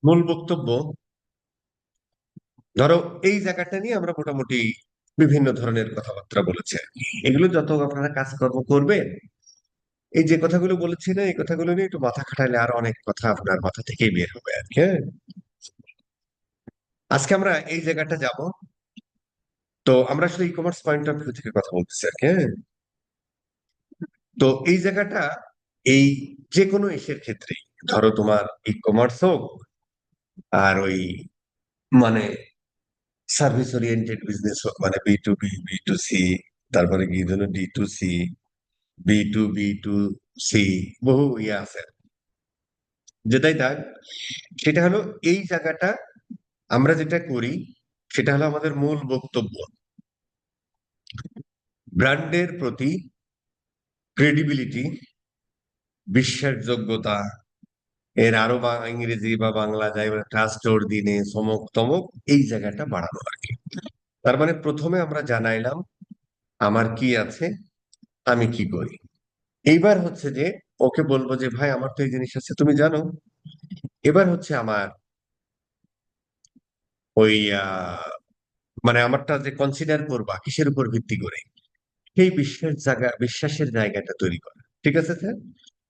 মূল বক্তব্য, ধরো এই জায়গাটা নিয়ে আমরা মোটামুটি বিভিন্ন ধরনের কথাবার্তা বলেছি আর কি। এগুলো যত আপনারা কাজকর্ম করবেন, এই যে কথাগুলো বলেছি না, এই কথাগুলো নিয়ে একটু মাথা খাটাইলে আরো অনেক কথা আপনার মাথা থেকেই বের হবে আর কি। হ্যাঁ, আজকে আমরা এই জায়গাটা যাব। তো আমরা আসলে e commerce point of view থেকে কথা বলতেছি আর কি। হ্যাঁ, তো এই জায়গাটা, এই যে কোনো ইসের ক্ষেত্রেই, ধরো তোমার ই কমার্স হোক আর ওই মানে সার্ভিস ওরিয়েন্টেড বিজনেস হোক, মানে বি টু টু সি, তারপরে কি যেন D to C, B to C, বহু ইয়ে আছে। যেটাই থাক, সেটা হলো এই জায়গাটা আমরা যেটা করি সেটা হলো আমাদের মূল বক্তব্য, ব্র্যান্ডের প্রতি ক্রেডিবিলিটি, বিশ্বাসযোগ্যতা, এর আরো ইংরেজি বা বাংলা যাই বলে ট্রাস্ট দিনে সমক তমক, এই জায়গাটা বাড়ানো আর কি। তার মানে প্রথমে আমরা জানাইলাম আমার কি আছে, আমি কি করি। এইবার হচ্ছে যে ওকে বলবো যে ভাই আমার তো এই জিনিস আছে তুমি জানো। এবার হচ্ছে আমার ওই মানে আমারটা যে কনসিডার করবা কিসের উপর ভিত্তি করে, সেই বিশ্বাসের জায়গাটা তৈরি করা। ঠিক আছে স্যার,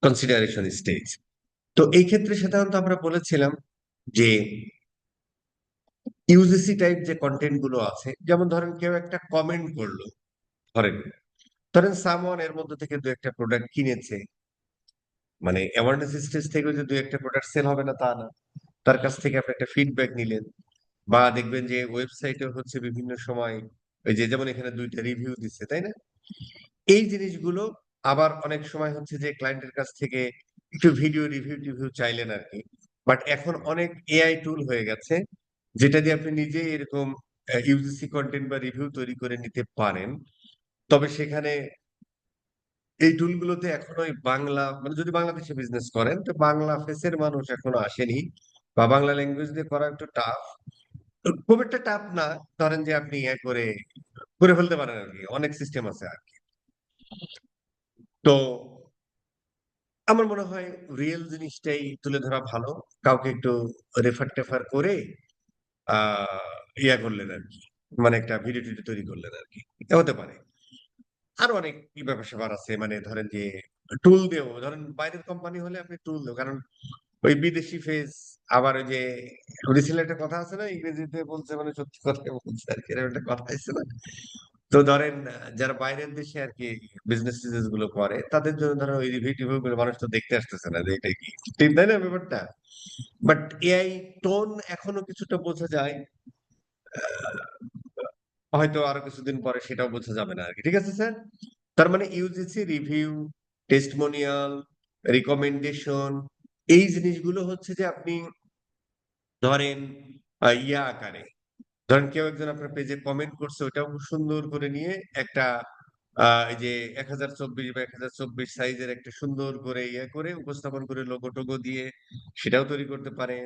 কনসিডারেশন স্টেজ। তো এই ক্ষেত্রে সাধারণত আমরা বলেছিলাম যে ইউজিসি টাইপ যে কন্টেন্ট গুলো আছে, যেমন ধরেন কেউ একটা কমেন্ট করলো, ধরেন ধরেন সামওয়ান এর মধ্যে থেকে দু একটা প্রোডাক্ট কিনেছে, মানে অ্যাওয়ারনেস স্টেজ থেকে যে দু একটা প্রোডাক্ট সেল হবে না তা না, তার কাছ থেকে আপনি একটা ফিডব্যাক নিলেন। বা দেখবেন যে ওয়েবসাইটে হচ্ছে বিভিন্ন সময় ওই যে যেমন এখানে দুইটা রিভিউ দিচ্ছে, তাই না? এই জিনিসগুলো আবার অনেক সময় হচ্ছে যে ক্লায়েন্টের কাছ থেকে একটু ভিডিও রিভিউ টিভিউ চাইলেন আর কি। বাট এখন অনেক এআই টুল হয়ে গেছে, যেটা দিয়ে আপনি নিজে এরকম ইউজিসি কন্টেন্ট বা রিভিউ তৈরি করে নিতে পারেন। তবে সেখানে এই টুলগুলোতে এখনো ওই বাংলা, মানে যদি বাংলাদেশে বিজনেস করেন তো বাংলা ফেসের মানুষ এখনো আসেনি, বা বাংলা ল্যাঙ্গুয়েজ দিয়ে করা একটু টাফ। খুব একটা টাফ না, ধরেন যে আপনি ইয়ে করে করে ফেলতে পারেন আর কি, অনেক সিস্টেম আছে আর কি। তো আমার মনে হয় রিয়েল জিনিসটাই তুলে ধরা ভালো। কাউকে একটু রেফার টেফার করে ইয়া করলেন আর কি, মানে একটা ভিডিও টিডিও তৈরি করলেন আর কি, এটা হতে পারে। আরো অনেক কি ব্যাপার স্যাপার আছে, মানে ধরেন যে টুল দিয়েও, ধরেন বাইরের কোম্পানি হলে আপনি টুল দেও, কারণ ওই বিদেশি ফেস, আবার ওই যে রিসেল একটা কথা আছে না, ইংরেজিতে বলছে মানে সত্যি কথা বলছে আর কি, এরকম একটা কথা আছে না। তো ধরেন যারা বাইরের দেশে আর কি বিজনেস টিজনেস গুলো করে, তাদের জন্য ধরো ওই রিভিউ টিভিউ গুলো মানুষ তো দেখতে আসতেছে না যে এটা কি, ঠিক তাই না ব্যাপারটা? বাট এআই টোন এখনো কিছুটা বোঝা যায়। হয়তো আরো কিছুদিন পরে সেটাও বোঝা যাবে না আর কি। ঠিক আছে স্যার, তার মানে ইউজিসি রিভিউ, টেস্টমোনিয়াল, রিকমেন্ডেশন, এই জিনিসগুলো হচ্ছে যে আপনি ধরেন ইয়া আকারে, ধরেন কেউ একজন আপনার পেজে কমেন্ট করছে, ওটাও খুব সুন্দর করে নিয়ে একটা এই যে 1024 বা 1024 সাইজের একটা সুন্দর করে ইয়ে করে উপস্থাপন করে লোগো টোগো দিয়ে সেটাও তৈরি করতে পারে।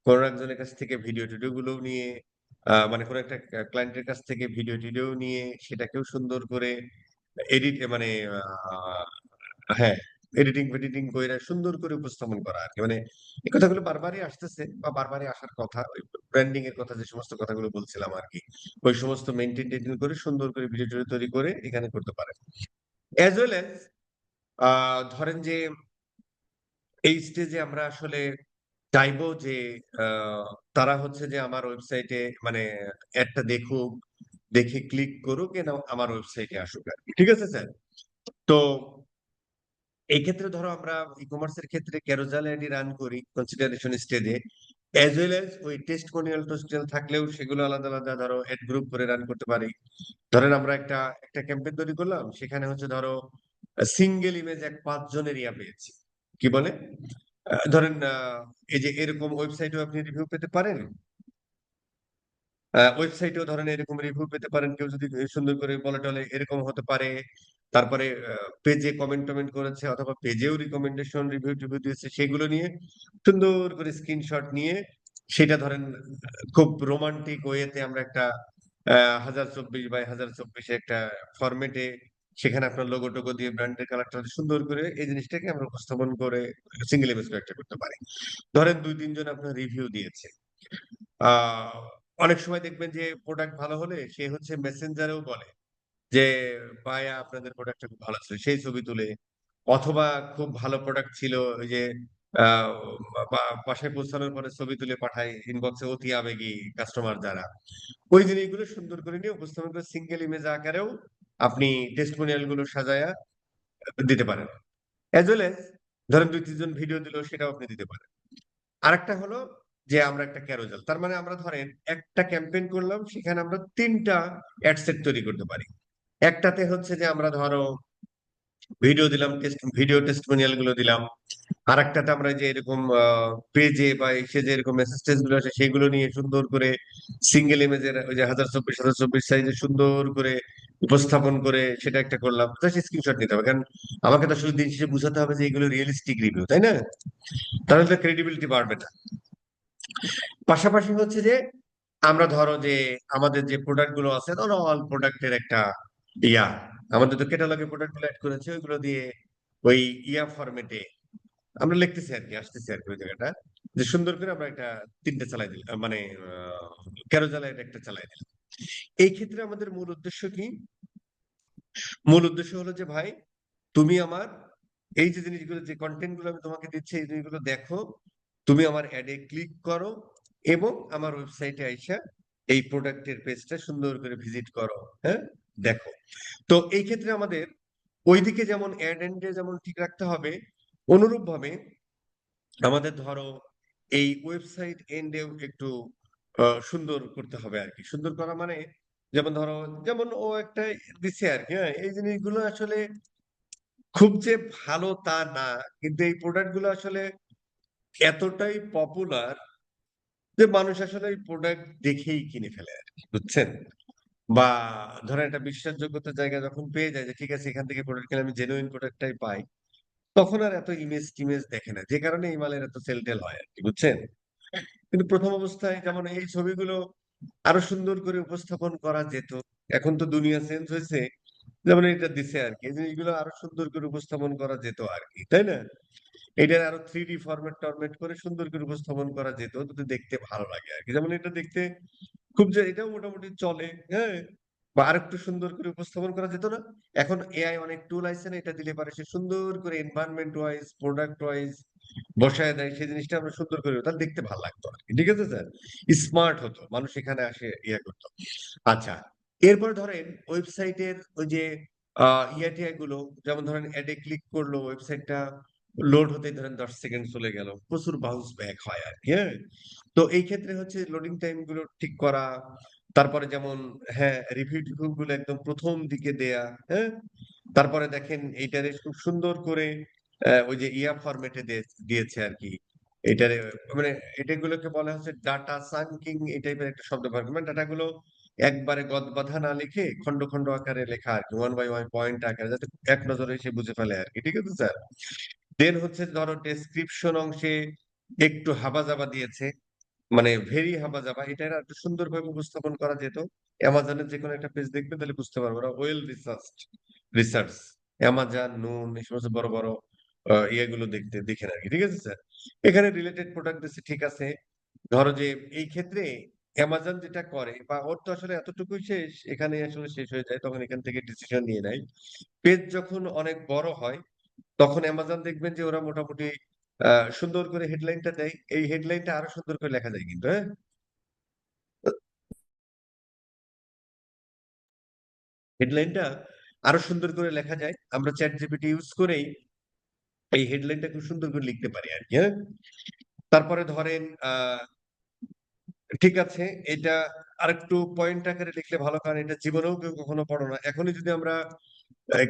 কোন একজনের কাছ থেকে ভিডিও টিডিও গুলো নিয়ে মানে কোন একটা ক্লায়েন্টের কাছ থেকে ভিডিও টিডিও নিয়ে সেটাকেও সুন্দর করে এডিট, মানে আহ, হ্যাঁ, এডিটিং ফেডিটিং করে সুন্দর করে উপস্থাপন করা আর কি। মানে এই কথাগুলো বারবারই আসতেছে বা বারবারই আসার কথা, ওই ব্র্যান্ডিং এর কথা যে সমস্ত কথাগুলো বলছিলাম আর কি, ওই সমস্ত মেনটেন টেনটেন করে সুন্দর করে ভিডিও টিডিও তৈরি করে এখানে করতে পারে। অ্যাজ ওয়েল অ্যাজ ধরেন যে এই স্টেজে আমরা আসলে চাইবো যে আহ, তারা হচ্ছে যে আমার ওয়েবসাইটে মানে একটা দেখুক, দেখে ক্লিক করুক, না আমার ওয়েবসাইটে আসুক আর কি। ঠিক আছে স্যার? তো এই ক্ষেত্রে ধরো আমরা ই কমার্সের ক্ষেত্রে ক্যারোজাল আইডি রান করি কনসিডারেশন স্টেজে, এজ ওয়েল এজ ওই টেস্টমোনিয়াল টোস্টিয়াল থাকলেও সেগুলো আলাদা আলাদা ধরো এড গ্রুপ করে রান করতে পারি। ধরেন আমরা একটা একটা ক্যাম্পেইন তৈরি করলাম, সেখানে হচ্ছে ধরো সিঙ্গেল ইমেজ এক 5 জনের ইয়া পেয়েছি, কি বলে ধরেন এই যে এরকম ওয়েবসাইটেও আপনি রিভিউ পেতে পারেন, ওয়েবসাইটেও ধরেন এরকম রিভিউ পেতে পারেন, কেউ যদি সুন্দর করে বলে টলে এরকম হতে পারে। তারপরে পেজে কমেন্ট টমেন্ট করেছে অথবা পেজেও রিকমেন্ডেশন রিভিউ টিভিউ দিয়েছে, সেগুলো নিয়ে সুন্দর করে স্ক্রিনশট নিয়ে সেটা ধরেন খুব রোমান্টিক ওয়েতে আমরা একটা 1024 বাই 1024 একটা ফরম্যাটে সেখানে আপনার লোগো টোগো দিয়ে ব্র্যান্ডের কালারটা সুন্দর করে এই জিনিসটাকে আমরা উপস্থাপন করে সিঙ্গেল ইমেজ একটা করতে পারি। ধরেন ২-৩ জন আপনার রিভিউ দিয়েছে। আহ অনেক সময় দেখবেন যে প্রোডাক্ট ভালো হলে সে হচ্ছে মেসেঞ্জারেও বলে যে ভাইয়া আপনাদের প্রোডাক্টটা খুব ভালো ছিল, সেই ছবি তুলে, অথবা খুব ভালো প্রোডাক্ট ছিল ওই যে আহ, বাসায় পৌঁছানোর পরে ছবি তুলে পাঠায় ইনবক্সে অতি আবেগী কাস্টমার যারা, ওই জিনিসগুলো সুন্দর করে নিয়ে উপস্থাপন করে সিঙ্গেল ইমেজ আকারেও আপনি টেস্টিমোনিয়াল গুলো সাজায়া দিতে পারেন। অ্যাজ ওয়েল এজ ধরেন ২-৩ জন ভিডিও দিল, সেটাও আপনি দিতে পারেন। আরেকটা হলো যে আমরা একটা ক্যারোজাল, তার মানে আমরা ধরেন একটা ক্যাম্পেইন করলাম, সেখানে আমরা 3টা অ্যাড সেট তৈরি করতে পারি। একটাতে হচ্ছে যে আমরা ধরো ভিডিও দিলাম, ভিডিও টেস্টিমোনিয়াল গুলো দিলাম। আর একটাতে আমরা যে এরকম পেজে বা এসে যে এরকম মেসেজ টেজ গুলো আসে সেগুলো নিয়ে সুন্দর করে সিঙ্গেল ইমেজের ওই যে 1024 সাইজে সুন্দর করে উপস্থাপন করে সেটা একটা করলাম, জাস্ট স্ক্রিনশট নিতে হবে, কারণ আমাকে তো শুধু দিন শেষে বুঝাতে হবে যে এগুলো রিয়েলিস্টিক রিভিউ, তাই না? তাহলে তো ক্রেডিবিলিটি বাড়বে না। পাশাপাশি হচ্ছে যে আমরা ধরো যে আমাদের যে প্রোডাক্ট গুলো আছে, ধরো অল প্রোডাক্টের একটা ইয়া, আমাদের তো ক্যাটালগে প্রোডাক্ট গুলো অ্যাড করেছে, ওইগুলো দিয়ে ওই ইয়া ফরম্যাটে আমরা লিখতেছি আর কি, আসতেছি আর কি ওই জায়গাটা, যে সুন্দর করে আমরা একটা 3টে চালাই দিলাম, মানে ক্যারোজালা এটা একটা চালাই দিলাম। এই ক্ষেত্রে আমাদের মূল উদ্দেশ্য কি? মূল উদ্দেশ্য হলো যে ভাই তুমি আমার এই যে জিনিসগুলো, যে কন্টেন্ট গুলো আমি তোমাকে দিচ্ছি, এই জিনিসগুলো দেখো, তুমি আমার অ্যাডে ক্লিক করো এবং আমার ওয়েবসাইটে আইসা এই প্রোডাক্টের পেজটা সুন্দর করে ভিজিট করো, হ্যাঁ, দেখো। তো এই ক্ষেত্রে আমাদের ওইদিকে যেমন অ্যাড এন্ডে যেমন ঠিক রাখতে হবে, অনুরূপ ভাবে আমাদের ধরো এই ওয়েবসাইট এন্ডেও একটু সুন্দর করতে হবে আর কি। সুন্দর করা মানে যেমন ধরো, যেমন ও একটা দিচ্ছে আর কি, হ্যাঁ, এই জিনিসগুলো আসলে খুব যে ভালো তা না, কিন্তু এই প্রোডাক্ট গুলো আসলে এতটাই পপুলার যে মানুষ আসলে এই প্রোডাক্ট দেখেই কিনে ফেলে আর কি, বুঝছেন? বা ধরেন একটা বিশ্বাসযোগ্যতার জায়গা যখন পেয়ে যায় যে ঠিক আছে এখান থেকে প্রোডাক্ট কিনে আমি জেনুইন প্রোডাক্টটাই পাই, তখন আর এত ইমেজ টিমেজ দেখে না, যে কারণে এই মালের এত সেল টেল হয় আর কি, বুঝছেন? কিন্তু প্রথম অবস্থায় যেমন এই ছবিগুলো আরো সুন্দর করে উপস্থাপন করা যেত। এখন তো দুনিয়া চেঞ্জ হয়েছে, যেমন এটা দিছে আর কি, এই জিনিসগুলো আরো সুন্দর করে উপস্থাপন করা যেত আর কি, তাই না? এটার আরো 3D ফরম্যাট টরম্যাট করে সুন্দর করে উপস্থাপন করা যেত, যদি দেখতে ভালো লাগে আর কি। যেমন এটা দেখতে খুব, যে এটাও মোটামুটি চলে, হ্যাঁ, বা আরেকটু সুন্দর করে উপস্থাপন করা যেত না? এখন এআই অনেক টুল আছে না, এটা দিলে পারে সে সুন্দর করে এনভায়রনমেন্ট ওয়াইজ প্রোডাক্ট ওয়াইজ বসায় দেয়, সেই জিনিসটা আমরা সুন্দর করে, তাহলে দেখতে ভালো লাগতো আর কি, ঠিক আছে স্যার? স্মার্ট হতো, মানুষ এখানে আসে ইয়া করতো। আচ্ছা, এরপরে ধরেন ওয়েবসাইটের ওই যে ইয়া টিয়া গুলো, যেমন ধরেন অ্যাডে ক্লিক করলো, ওয়েবসাইটটা লোড হতেই ধরেন 10 সেকেন্ড চলে গেল, প্রচুর বাউন্স ব্যাক হয় আর কি, হ্যাঁ। তো এই ক্ষেত্রে হচ্ছে লোডিং টাইম গুলো ঠিক করা, তারপরে যেমন হ্যাঁ রিভিউ টিভিউ গুলো একদম প্রথম দিকে দেয়া, হ্যাঁ। তারপরে দেখেন এইটারে খুব সুন্দর করে ওই যে ইয়া ফরম্যাটে দিয়েছে আর কি। এটারে মানে এটাগুলোকে বলা হচ্ছে ডাটা সাঙ্কিং, এই টাইপের একটা শব্দ ব্যবহার করে, মানে ডাটাগুলো একবারে গদবাঁধা না লিখে খন্ড খন্ড আকারে লেখা আর কি, ওয়ান বাই ওয়ান পয়েন্ট আকারে, যাতে এক নজরে সে বুঝে ফেলে আর কি, ঠিক আছে স্যার? দেন হচ্ছে ধরো ডেসক্রিপশন অংশে একটু হাবাজাবা দিয়েছে, মানে ভেরি হাবাজাবা, এটা একটু সুন্দরভাবে উপস্থাপন করা যেত। অ্যামাজনের যে কোনো একটা পেজ দেখবে তাহলে বুঝতে পারবো, ওরা ওয়েল রিসার্চ, অ্যামাজন, নুন, এই সমস্ত বড় বড় ইয়েগুলো দেখতে দেখেন আর কি, ঠিক আছে স্যার? এখানে রিলেটেড প্রোডাক্ট দিচ্ছে, ঠিক আছে। ধরো যে এই ক্ষেত্রে অ্যামাজন যেটা করে, বা ওর তো আসলে এতটুকুই শেষ, এখানে আসলে শেষ হয়ে যায়, তখন এখান থেকে ডিসিশন নিয়ে নেয়। পেজ যখন অনেক বড় হয়, তখন অ্যামাজন দেখবেন যে ওরা মোটামুটি সুন্দর করে হেডলাইনটা দেয়, এই হেডলাইনটা আরো সুন্দর করে লেখা যায় কিন্তু, হ্যাঁ। হেডলাইনটা আরো সুন্দর করে লেখা যায়, আমরা চ্যাট জিপিটি ইউজ করেই এই হেডলাইনটা খুব সুন্দর করে লিখতে পারি আর কি, হ্যাঁ। তারপরে ধরেন ঠিক আছে, এটা আরেকটু পয়েন্ট আকারে লিখলে ভালো, কারণ এটা জীবনেও কেউ কখনো পড়ো না। এখনই যদি আমরা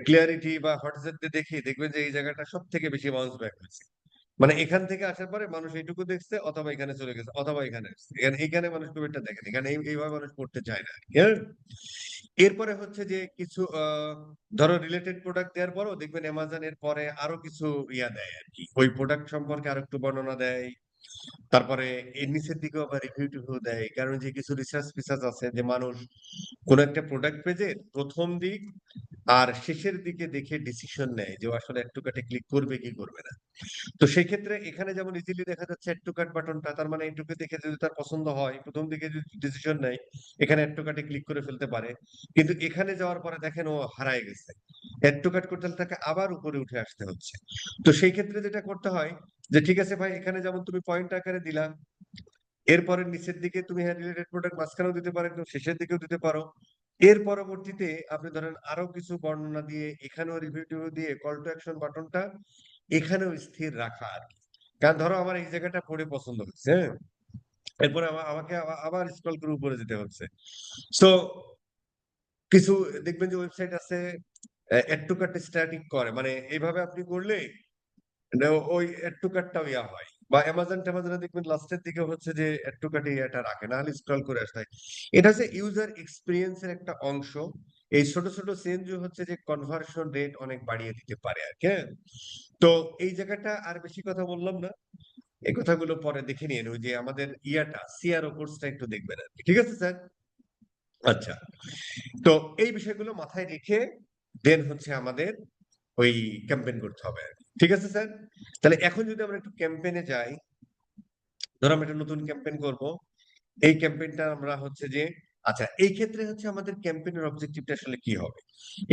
ক্লিয়ারিটি বা হোয়াটসঅ্যাপ দিয়ে দেখি, দেখবেন যে এই জায়গাটা সব থেকে বেশি বাউন্স ব্যাক হয়েছে, মানে এখান থেকে আসার পরে মানুষ এইটুকু দেখছে, অথবা এখানে চলে গেছে, অথবা এখানে আসছে, এখানে এখানে মানুষ খুব একটা দেখেনি, এখানে এইভাবে মানুষ পড়তে চায় না, হ্যাঁ। এরপরে হচ্ছে যে কিছু ধরো রিলেটেড প্রোডাক্ট দেওয়ার পরও দেখবেন অ্যামাজন এর পরে আরো কিছু ইয়া দেয় আর কি, ওই প্রোডাক্ট সম্পর্কে আরো একটু বর্ণনা দেয়, তারপরে এর নিচের দিকেও আবার রিভিউ টিভিউ দেয়, কারণ যে কিছু রিসার্চ ফিসার্চ আছে যে মানুষ কোন একটা প্রোডাক্ট পেজের প্রথম দিক আর শেষের দিকে দেখে ডিসিশন নেয় যে ও আসলে একটু কাটে ক্লিক করবে কি করবে না। তো সেই ক্ষেত্রে এখানে যেমন ইজিলি দেখা যাচ্ছে এড টু কার্ট বাটনটা, তার মানে এইটুকু দেখে যদি তার পছন্দ হয় প্রথম দিকে যদি ডিসিশন নেয় এখানে এড টু কার্টে ক্লিক করে ফেলতে পারে। কিন্তু এখানে যাওয়ার পরে দেখেন ও হারায় গেছে, এড টু কার্ট করতে হলে তাকে আবার উপরে উঠে আসতে হচ্ছে। তো সেই ক্ষেত্রে যেটা করতে হয় যে ঠিক আছে ভাই, এখানে যেমন তুমি পয়েন্ট আকারে দিলা, এরপরে নিচের দিকে তুমি হ্যাঁ রিলেটেড প্রোডাক্ট মাঝখানেও দিতে পারো, একদম শেষের দিকেও দিতে পারো। এর পরবর্তীতে আপনি ধরেন আরো কিছু বর্ণনা দিয়ে এখানেও রিভিউ টিভিউ দিয়ে কল টু অ্যাকশন বাটনটা এখানেও স্থির রাখা আর কি। কারণ ধরো আমার এই জায়গাটা পড়ে পছন্দ হচ্ছে, হ্যাঁ, এরপরে আমাকে আবার স্ক্রল করে উপরে যেতে হচ্ছে। সো কিছু দেখবেন যে ওয়েবসাইট আছে এড টু কার্ট স্ট্যাটিক করে, মানে এইভাবে আপনি করলে ওই এড টু কার্টটাও ইয়া হয়। বা অ্যামাজন ট্যামাজনে দেখবেন লাস্টের দিকে হচ্ছে যে এড টু কার্টে এটা রাখে, না হলে স্ক্রল করে আসতে হয়। এটা হচ্ছে ইউজার এক্সপিরিয়েন্সের একটা অংশ। এই ছোট ছোট চেঞ্জ হচ্ছে যে কনভার্সন রেট অনেক বাড়িয়ে দিতে পারে আর কি, হ্যাঁ। তো এই জায়গাটা আর বেশি কথা বললাম না, এই কথাগুলো পরে দেখে নিন, ওই যে আমাদের ইয়াটা সিআরও কোর্সটা একটু দেখবেন আর কি। ঠিক আছে স্যার? আচ্ছা, তো এই বিষয়গুলো মাথায় রেখে দেন হচ্ছে আমাদের ওই ক্যাম্পেইন করতে হবে আর কি। ঠিক আছে স্যার? তাহলে এখন যদি আমরা একটু ক্যাম্পেইনে যাই, ধরো আমরা একটা নতুন ক্যাম্পেইন করব। এই ক্যাম্পেইনটা আমরা হচ্ছে যে আচ্ছা, এই ক্ষেত্রে হচ্ছে আমাদের ক্যাম্পেইনের অবজেক্টিভটা আসলে কি হবে?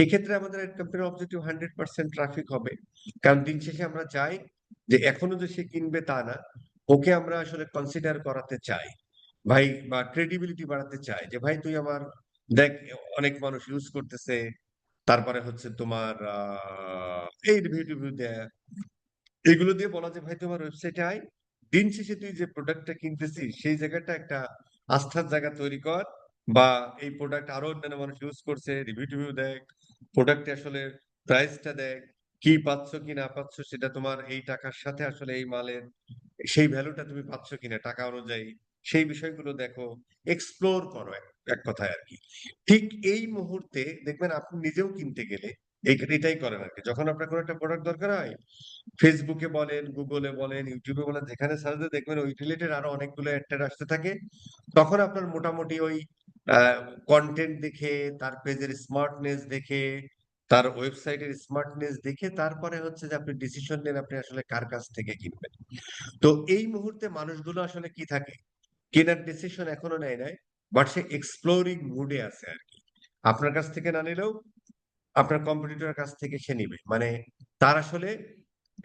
এই ক্ষেত্রে আমাদের ক্যাম্পেইনের অবজেক্টিভ 100% ট্রাফিক হবে। কারণ দিন শেষে আমরা চাই যে এখনো যে সে কিনবে তা না, ওকে আমরা আসলে কনসিডার করাতে চাই ভাই, বা ক্রেডিবিলিটি বাড়াতে চাই যে ভাই তুই আমার দেখ, অনেক মানুষ ইউজ করতেছে। তারপরে হচ্ছে তোমার এই রিভিউ টিভিউ দেয়, এগুলো দিয়ে বলা যে ভাই তোমার ওয়েবসাইটে আয়, দিন শেষে তুই যে প্রোডাক্টটা কিনতেছিস সেই জায়গাটা একটা আস্থার জায়গা তৈরি কর। বা এই প্রোডাক্ট আরো অন্যান্য মানুষ ইউজ করছে, রিভিউ টিভিউ দেখ, প্রোডাক্টে আসলে প্রাইসটা দেখ, কি পাচ্ছ কি না পাচ্ছ সেটা তোমার এই টাকার সাথে আসলে এই মালের সেই ভ্যালুটা তুমি পাচ্ছ কিনা টাকা অনুযায়ী, সেই বিষয়গুলো দেখো, এক্সপ্লোর করো এক কথায় আর কি। ঠিক এই মুহূর্তে দেখবেন আপনি নিজেও কিনতে গেলে এটাই করেন আর কি। যখন আপনার কোনো একটা প্রোডাক্ট দরকার হয়, ফেসবুকে বলেন, গুগলে বলেন, ইউটিউবে বলেন, যেখানে সার্চ দিয়ে দেখবেন ওই রিলেটেড আরো অনেকগুলো অ্যাড আসতে থাকে। তখন আপনার মোটামুটি ওই কন্টেন্ট দেখে, তার পেজের স্মার্টনেস দেখে, তার ওয়েবসাইটের স্মার্টনেস দেখে তারপরে হচ্ছে যে আপনি ডিসিশন নেন আপনি আসলে কার কাছ থেকে কিনবেন। তো এই মুহূর্তে মানুষগুলো আসলে কি থাকে, কেনার ডিসিশন এখনো নেয় নাই, বাট সে এক্সপ্লোরিং মুডে আছে আর কি। আপনার কাছ থেকে না নিলেও আপনার কম্পিটিটরের কাছ থেকে সে নিবে, মানে তার আসলে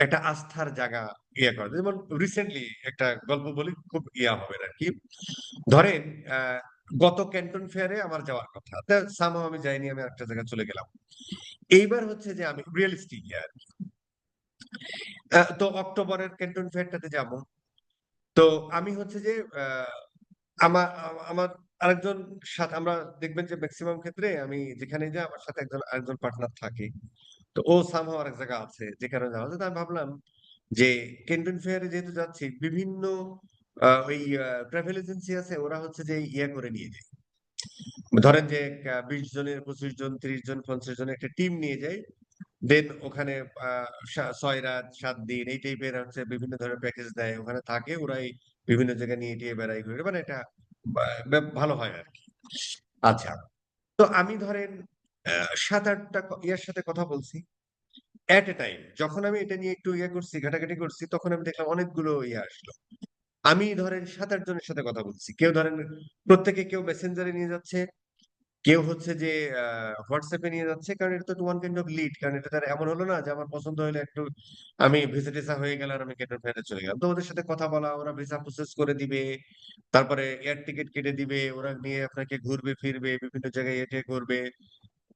একটা আস্থার জায়গা ইয়ে করে। যেমন রিসেন্টলি একটা গল্প বলি, খুব ইয়া হবে আর কি। ধরেন আহ, গত ক্যান্টন ফেয়ারে আমার যাওয়ার কথা, সামহাও আমি যাইনি, আমি একটা জায়গায় চলে গেলাম। এইবার হচ্ছে যে আমি রিয়েলিস্টিক ইয়ার, তো অক্টোবরের ক্যান্টন ফেয়ারটাতে যাব। তো আমি হচ্ছে যে আমার আমার আরেকজন সাথে আমরা দেখবেন যে ম্যাক্সিমাম ক্ষেত্রে আমি যেখানে যাই আমার সাথে আরেকজন পার্টনার থাকে। তো ও সামহাও আরেক জায়গা আছে যে কারণে যাওয়া যায়। তো আমি ভাবলাম যে কেন্টন ফেয়ারে যেহেতু যাচ্ছি, বিভিন্ন ওই ট্রাভেল এজেন্সি আছে, ওরা হচ্ছে যে ইয়া করে নিয়ে যায়। ধরেন যে 20 জনের, 25 জন, 30 জন, 50 জন একটা টিম নিয়ে যায়। দেন ওখানে 6 রাত 7 দিন এই টাইপের হচ্ছে বিভিন্ন ধরনের প্যাকেজ দেয়, ওখানে থাকে ওরাই বিভিন্ন জায়গায় নিয়ে টিয়ে বেড়াই ঘুরে, মানে এটা ভালো হয় আর কি। আচ্ছা, তো আমি ধরেন 7-8টা ইয়ার সাথে কথা বলছি এট এ টাইম। যখন আমি এটা নিয়ে একটু ইয়ে করছি, ঘাটাঘাটি করছি, তখন আমি দেখলাম অনেকগুলো ইয়ে আসলো। আমি ধরেন 7-8 জনের সাথে কথা বলছি, কেউ ধরেন প্রত্যেকে কেউ মেসেঞ্জারে নিয়ে যাচ্ছে, কেউ হচ্ছে যে হোয়াটসঅ্যাপে নিয়ে যাচ্ছে, কারণ এটা তো ওয়ান কাইন্ড অফ লিড। কারণ এটা তার এমন হলো না যে আমার পছন্দ হলে একটু আমি ভিসা টিসা হয়ে গেল আর আমি কেটে ফেরত চলে গেলাম। তো ওদের সাথে কথা বলা, ওরা ভিসা প্রসেস করে দিবে, তারপরে এয়ার টিকিট কেটে দিবে, ওরা নিয়ে আপনাকে ঘুরবে ফিরবে বিভিন্ন জায়গায় এটে করবে,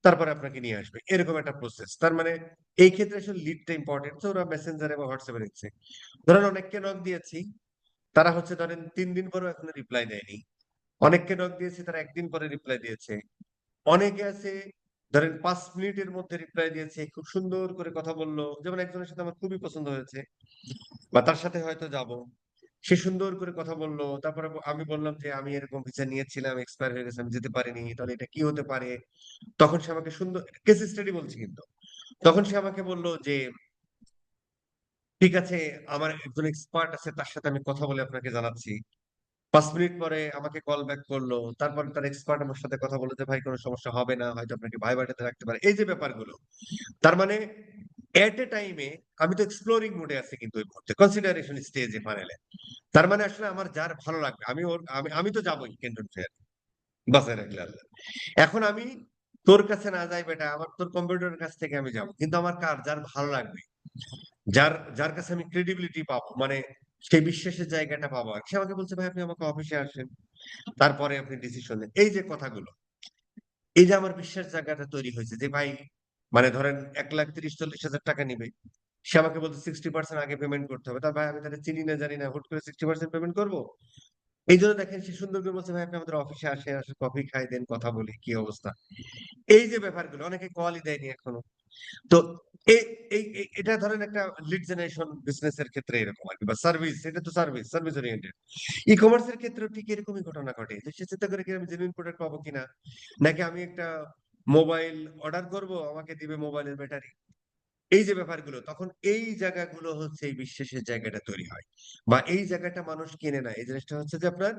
তারপরে আপনাকে নিয়ে আসবে, এরকম একটা প্রসেস। তার মানে এই ক্ষেত্রে আসলে লিডটা ইম্পর্টেন্ট, তো ওরা মেসেঞ্জারে বা হোয়াটসঅ্যাপে নিচ্ছে। ধরেন অনেককে নক দিয়েছি, তারা হচ্ছে ধরেন 3 দিন পরেও এখনো রিপ্লাই দেয়নি। অনেককে নক দিয়েছি, তারা 1 দিন পরে রিপ্লাই দিয়েছে। অনেকে আছে ধরেন 5 মিনিটের মধ্যে রিপ্লাই দিয়েছে, খুব সুন্দর করে কথা বললো। যেমন একজনের সাথে আমার খুবই পছন্দ হয়েছে, বা তার সাথে হয়তো যাব, সে সুন্দর করে কথা বললো। তারপরে আমি বললাম যে আমি এরকম ভিসা নিয়েছিলাম, এক্সপায়ার হয়ে গেছে, আমি যেতে পারিনি, তাহলে এটা কি হতে পারে। তখন সে আমাকে সুন্দর কেস স্টাডি বলছি কিন্তু, তখন সে আমাকে বলল যে ঠিক আছে, আমার একজন এক্সপার্ট আছে, তার সাথে আমি কথা বলে আপনাকে জানাচ্ছি। 5 মিনিট পরে আমাকে কল ব্যাক করলো, তারপরে তার এক্সপার্ট আমার সাথে কথা বলে যে ভাই কোনো সমস্যা হবে না, হয়তো আপনাকে ভাইবাটাতে রাখতে পারে, এই যে ব্যাপারগুলো। তার মানে এট এ টাইমে আমি তো এক্সপ্লোরিং মোডে আছি, কিন্তু ওই মুহূর্তে কনসিডারেশন স্টেজে ফানেলে। তার মানে আসলে আমার যার ভালো লাগবে আমি ওর আমি তো যাবোই ক্যান্টন ফেয়ার, বাসায় রাখলে আল্লাহ। এখন আমি তোর কাছে না যাই বেটা, আমার তোর কম্পিউটারের কাছ থেকে আমি যাবো, কিন্তু আমার কার যার ভালো লাগবে, যার যার কাছে আমি ক্রেডিবিলিটি পাবো, মানে সেই বিশ্বাসের জায়গাটা পাবো। আর সে আমাকে বলছে ভাই আপনি আমাকে অফিসে আসেন, তারপরে আপনি ডিসিশন নেন, এই যে কথাগুলো, এই যে আমার বিশ্বাস জায়গাটা তৈরি হয়েছে যে ভাই, মানে ধরেন 1,30,40,000 টাকা নিবে, সে আমাকে বলছে 60% আগে পেমেন্ট করতে হবে। তার ভাই আমি তাহলে চিনি না জানি না, হুট করে 60% পেমেন্ট করবো? এই জন্য দেখেন সে সুন্দর করে বলছে ভাই আপনি আমাদের অফিসে আসে, আসে কফি খাই দেন, কথা বলি কি অবস্থা। এই যে ব্যাপারগুলো, অনেকে কলই দেয়নি এখনো। তো এটা ধরেন একটা লিড জেনারেশন বিজনেস এর ক্ষেত্রে এরকম আর কি, বা সার্ভিস, এটা তো সার্ভিস সার্ভিস ওরিয়েন্টেড। ই কমার্সের ক্ষেত্রে ঠিক এরকমই ঘটনা ঘটে, যে সে চিন্তা করে কি আমি জেনুইন প্রোডাক্ট পাবো কিনা, নাকি আমি একটা মোবাইল অর্ডার করব, আমাকে দিবে মোবাইলের ব্যাটারি। এই যে ব্যাপারগুলো, তখন এই জায়গাগুলো হচ্ছে এই বিশ্বাসের জায়গাটা তৈরি হয়, বা এই জায়গাটা মানুষ কিনে না। এই জিনিসটা হচ্ছে যে আপনার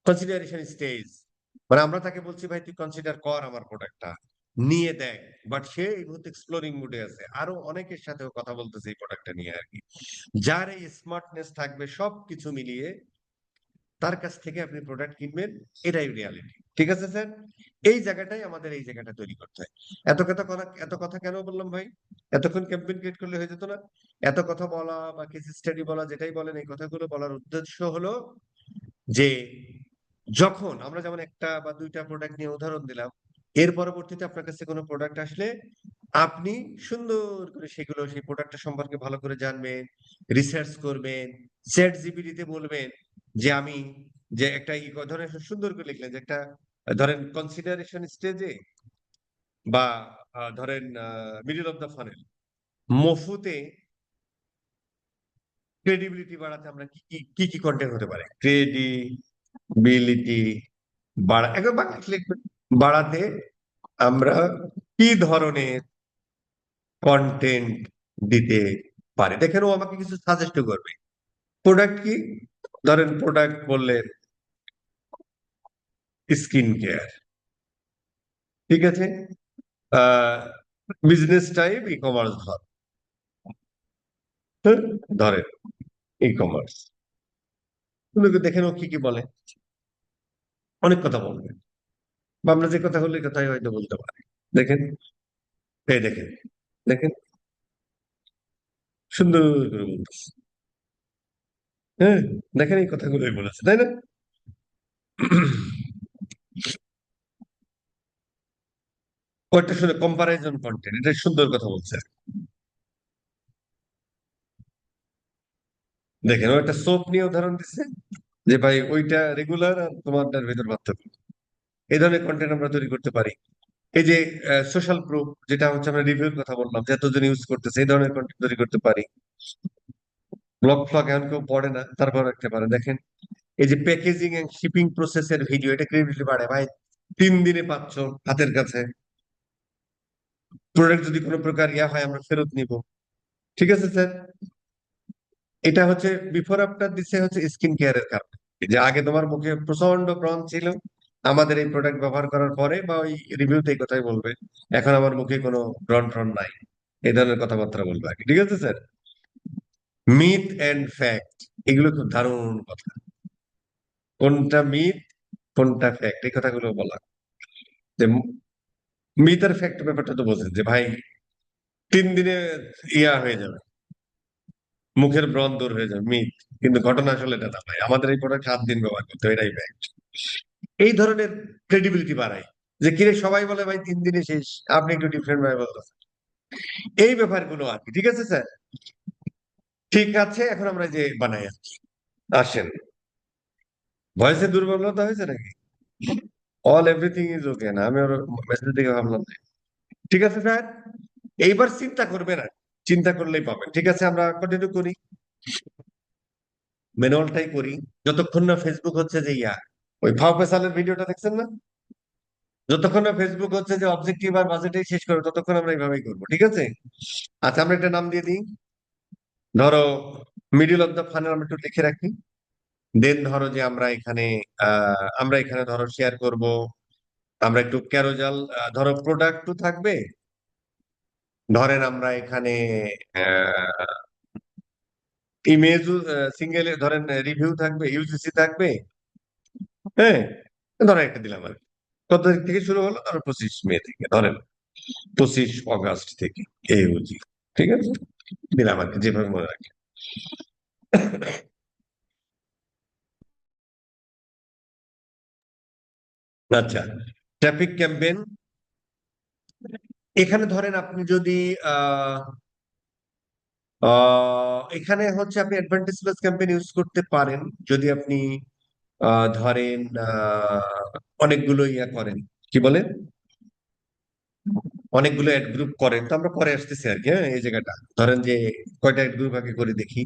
কনসিডারেশন স্টেজ, মানে আমরা তাকে বলছি ভাই তুই কনসিডার কর আমার প্রোডাক্টটা, নিয়ে দেখ। বাট সে এই মুহূর্তে এক্সপ্লোরিং মুডে আছে, আরো অনেকের সাথেও কথা বলতেছে এই প্রোডাক্টটা নিয়ে আর কি। যার এই স্মার্টনেস থাকবে সবকিছু মিলিয়ে, তার কাছ থেকে আপনি প্রোডাক্ট কিনবেন, এটাই রিয়ালিটি। ঠিক আছে স্যার, এই জায়গাটাই আমাদের এই জায়গাটা তৈরি করতে হয়। এত কথা কেন বললাম ভাই? এতক্ষণ ক্যাম্পেইন ক্রিয়েট করলে হয়ে যেত না? এত কথা বলা বা কেস স্টাডি বলা, যেটাই বলেন, এই কথাগুলো বলার উদ্দেশ্য হলো যে যখন আমরা যেমন একটা বা দুইটা প্রোডাক্ট নিয়ে উদাহরণ দিলাম, এর পরবর্তীতে আপনার কাছে কোনো প্রোডাক্ট আসলে আপনি সুন্দর করে সেগুলো, সেই প্রোডাক্টটা সম্পর্কে ভালো করে জানবেন, রিসার্চ করবেন, চ্যাট জিপিটিতে বলবেন যে আমি, যে একটা ধরেন সুন্দর করে লিখলেন যে একটা, ধরেন কনসিডারেশন স্টেজে বা ধরেন মিডল অফ দ্য ফানেল, মফুতে ক্রেডিবিলিটি বাড়াতে আমরা কি কি কি কি কন্টেন্ট হতে পারে, ক্রেডিবিলিটি একবার বাংলা লিখবেন, বাড়াতে আমরা কি ধরনের কন্টেন্ট দিতে পারি। দেখেন ও আমাকে কিছু সাজেস্ট করবে। প্রোডাক্ট কি? ধরেন প্রোডাক্ট বললেন স্কিন কেয়ার, ঠিক আছে। আহ বিজনেস টাইপ ই কমার্স ধরেন ই কমার্স, দেখেন ও কি কি বলে, অনেক কথা বলবে, বা আমরা যে কথা বলি কথাই হয়তো বলতে পারি। দেখেন, এই দেখেন, দেখেন সুন্দর করে বলতেছে। হ্যাঁ, দেখেন এই কথাগুলোই বলেছে, তাই না? ওটা শুনে কম্পারিজন কন্টেন্ট, এটা সুন্দর কথা বলছে। দেখেন ও একটা সোপ নিয়ে উদাহরণ দিচ্ছে, যে ভাই ওইটা রেগুলার আর তোমারটার ভেতর পার্থক্য। এই ধরনের কন্টেন্ট আমরা তৈরি করতে পারি। এই যে সোশ্যাল প্রুফ, যেটা হচ্ছে আমরা রিভিউর কথা বললাম, যে এতজন ইউজ করতেছে, এই ধরনের কন্টেন্ট তৈরি করতে পারি। ব্লগ ফ্লগ এখন কেউ পড়ে না, তারপর রাখতে পারে। দেখেন এই যে প্যাকেজিং এন্ড শিপিং প্রসেসের ভিডিও, এটা ক্রেডিবিলিটি বাড়ে ভাই। 3 দিনে পাচ্ছ হাতের কাছে, প্রোডাক্ট যদি কোনো প্রকার ইয়া হয় আমরা ফেরত নিব। ঠিক আছে স্যার, এটা হচ্ছে বিফোর আফটার দিছে হচ্ছে স্কিন কেয়ারের কারণে। এই যে আগে তোমার মুখে প্রচন্ড ব্রণ ছিল, আমাদের এই প্রোডাক্ট ব্যবহার করার পরে বা ওই রিভিউতে এই কথাই বলবে, এখন আমার মুখে কোনো ব্রণ ট্রণ নাই, এই ধরনের কথাবার্তা বলবে আগে। ঠিক আছে স্যার, মিথ এন্ড ফ্যাক্ট, এগুলো খুব দারুণ কথা। কোনটা মিথ, কোনটা ফ্যাক্ট, এই কথাগুলো বলা। যে মিথ আর ফ্যাক্ট ব্যাপারটা তো বোঝেন, যে ভাই 3 দিনে ইয়া হয়ে যাবে, মুখের ব্রণ দূর হয়ে যাবে, মিথ। কিন্তু ঘটনা আসলে এটা না ভাই, আমাদের এই প্রোডাক্ট 7 দিন ব্যবহার করতে হয়, এটাই ফ্যাক্ট। এই ধরনের ক্রেডিবিলিটি বাড়ায়, যে কিরে সবাই বলে ভাই 3 দিনে শেষ, আপনি একটু ডিফারেন্ট ভাবে বলতেছেন। এই ব্যাপারগুলো আর কি। ঠিক আছে স্যার, ঠিক আছে, এখন আমরা যে বানাই আর কি। আসেন, ভয়েসে দুর্বলতা হয়েছে নাকি? অল এভরিথিং ইজ ওকে না? আমি ওর মেসেজ দিকে ভাবলাম যে ঠিক আছে স্যার, এইবার চিন্তা করবে না, চিন্তা করলেই পাবেন। ঠিক আছে, আমরা কন্টিনিউ করি, ম্যানুয়ালটাই করি। যতক্ষণ না ফেসবুক হচ্ছে যে ইয়া, ওই ভাও পেশালের ভিডিওটা দেখছেন না? যতক্ষণ না ফেসবুক হচ্ছে যে অবজেক্টিভ আর বাজেটাই শেষ করবে, ততক্ষণ আমরা এইভাবেই করবো। ঠিক আছে, আচ্ছা আমরা একটা নাম দিয়ে দিই, ধরো মিডিল অফ দ্য ফানেল আমরা একটু লিখে রাখি। দেন ধরো যে আমরা এখানে ধরো শেয়ার করব, আমরা একটু ক্যারোজাল, ধরো প্রোডাক্ট তো থাকবে, ধরেন আমরা এখানে ইমেজ, সিঙ্গেল ধরেন রিভিউ থাকবে, ইউজিসি থাকবে। হ্যাঁ, ধরো একটা দিলাম আর কি। কত তারিখ থেকে শুরু হলো? ধরো 25 মে থেকে, ধরেন 25 অগাস্ট থেকে ইউজি। ঠিক আছে, দিলাম আর কি, যেভাবে মনে রাখি। আচ্ছা, ট্রাফিক ক্যাম্পেইন। এখানে ধরেন আপনি যদি আহ এখানে হচ্ছে আপনি অ্যাডভান্টেজ প্লাস ক্যাম্পেইন ইউজ করতে পারেন, যদি আপনি ধরেন অনেকগুলো ইয়া করেন, কি বলেন, অনেকগুলো অ্যাড গ্রুপ করেন। তো আমরা পরে আসতেছি আর কি। হ্যাঁ, এই জায়গাটা ধরেন যে কয়টা অ্যাড গ্রুপ আগে করে দেখি।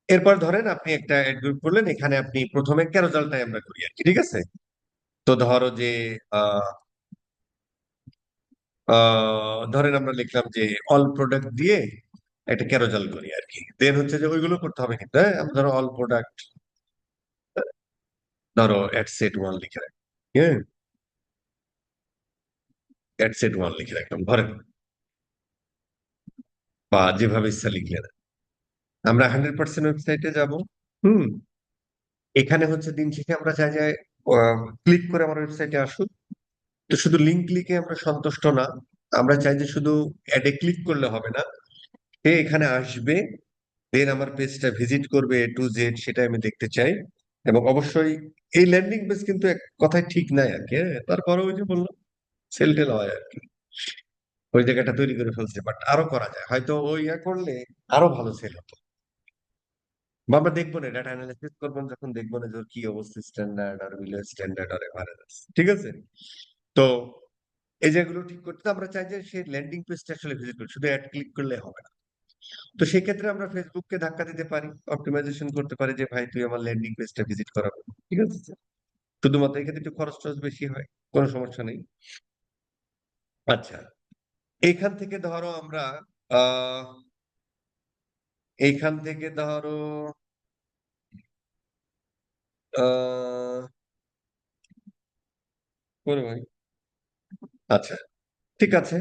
এরপর ধরেন আপনি একটা অ্যাড গ্রুপ করলেন, এখানে আপনি প্রথমে ক্যারোজালটাই আমরা করি আর কি, ঠিক আছে। তো ধরো যে আহ ধরেন আমরা লিখলাম যে অল প্রোডাক্ট দিয়ে একটা ক্যারোজাল করি আর কি। দেন হচ্ছে যে ওইগুলো করতে হবে কিন্তু, হ্যাঁ, আমরা ধরো অল প্রোডাক্ট, ধরো অ্যাট সেট ওয়ান লিখে রাখি। হ্যাঁ, অ্যাট সেট ওয়ান লিখে রাখলাম ধরেন, বা যেভাবে ইচ্ছা লিখলে না। আমরা 100% ওয়েবসাইটে যাব। হুম, এখানে হচ্ছে দিন শেষে আমরা চাই যে ক্লিক করে আমার ওয়েবসাইটে আসুক। তো শুধু লিঙ্ক ক্লিকে আমরা সন্তুষ্ট না, আমরা চাই যে শুধু অ্যাডে ক্লিক করলে হবে না, সে এখানে আসবে, দেন আমার পেজটা ভিজিট করবে A to Z, সেটা আমি দেখতে চাই। এবং অবশ্যই এই ল্যান্ডিং পেজ কিন্তু এক কথায় ঠিক নাই আর কি। হ্যাঁ, তারপরে ওই যে বললাম সেল টেল হয় আর কি, ওই জায়গাটা তৈরি করে ফেলছে, বাট আরো করা যায়, হয়তো ওই ইয়া করলে আরো ভালো সেল হতো। বা আমরা দেখবো না, ডাটা অ্যানালিসিস করবো যখন দেখবো না যে ওর কি অবস্থা, স্ট্যান্ডার্ড আর বিলো স্ট্যান্ডার্ড আর এভারেজ, ঠিক আছে। তো এই জায়গাগুলো ঠিক করতে আমরা চাই যে সে ল্যান্ডিং পেজটা আসলে ভিজিট করে, শুধু অ্যাড ক্লিক করলে হবে না। তো সেক্ষেত্রে আমরা ফেসবুককে ধাক্কা দিতে পারি, অপটিমাইজেশন করতে পারি যে ভাই তুই আমার ল্যান্ডিং পেজটা ভিজিট করাবো, ঠিক আছে। শুধুমাত্র এক্ষেত্রে একটু খরচ টরচ বেশি হয়, কোনো সমস্যা নেই। আচ্ছা, এইখান থেকে ধরো আমরা আহ এইখান থেকে ধরো আহ করে ভাই। আচ্ছা, ঠিক আছে।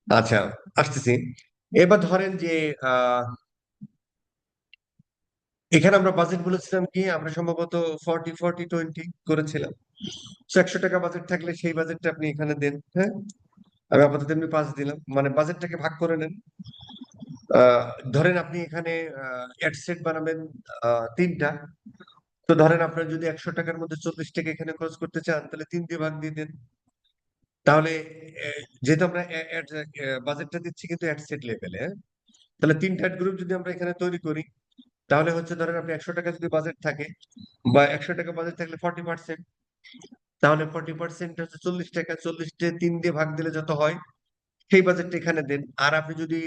আচ্ছা, আসতেছি। এবার ধরেন যে আহ এখানে আমরা বাজেট বলেছিলাম কি, আমরা সম্ভবত 40-40-20 করেছিলাম। 100 টাকা বাজেট থাকলে সেই বাজেটটা আপনি এখানে দেন। হ্যাঁ, আমি আপাতত এমনি 5 দিলাম, মানে বাজেটটাকে ভাগ করে নেন। আহ, ধরেন আপনি এখানে অ্যাড সেট বানাবেন 3টা। তো ধরেন আপনার যদি 100 টাকার মধ্যে 40 টাকা এখানে খরচ করতে চান, তাহলে 3 দিয়ে ভাগ দিয়ে দেন। তাহলে যেহেতু আমরা বাজেটটা দিচ্ছি কিন্তু অ্যাড সেট লেভেলে, তাহলে 3টা গ্রুপ যদি আমরা এখানে তৈরি করি, তাহলে হচ্ছে ধরেন আপনি 100 টাকা যদি বাজেট থাকে, বা 100 টাকা বাজেট থাকলে 40%, তাহলে 40% হচ্ছে 40 টাকা, 40-তে 3 দিয়ে ভাগ দিলে যত হয় সেই বাজেটটা এখানে দেন। আর আপনি যদি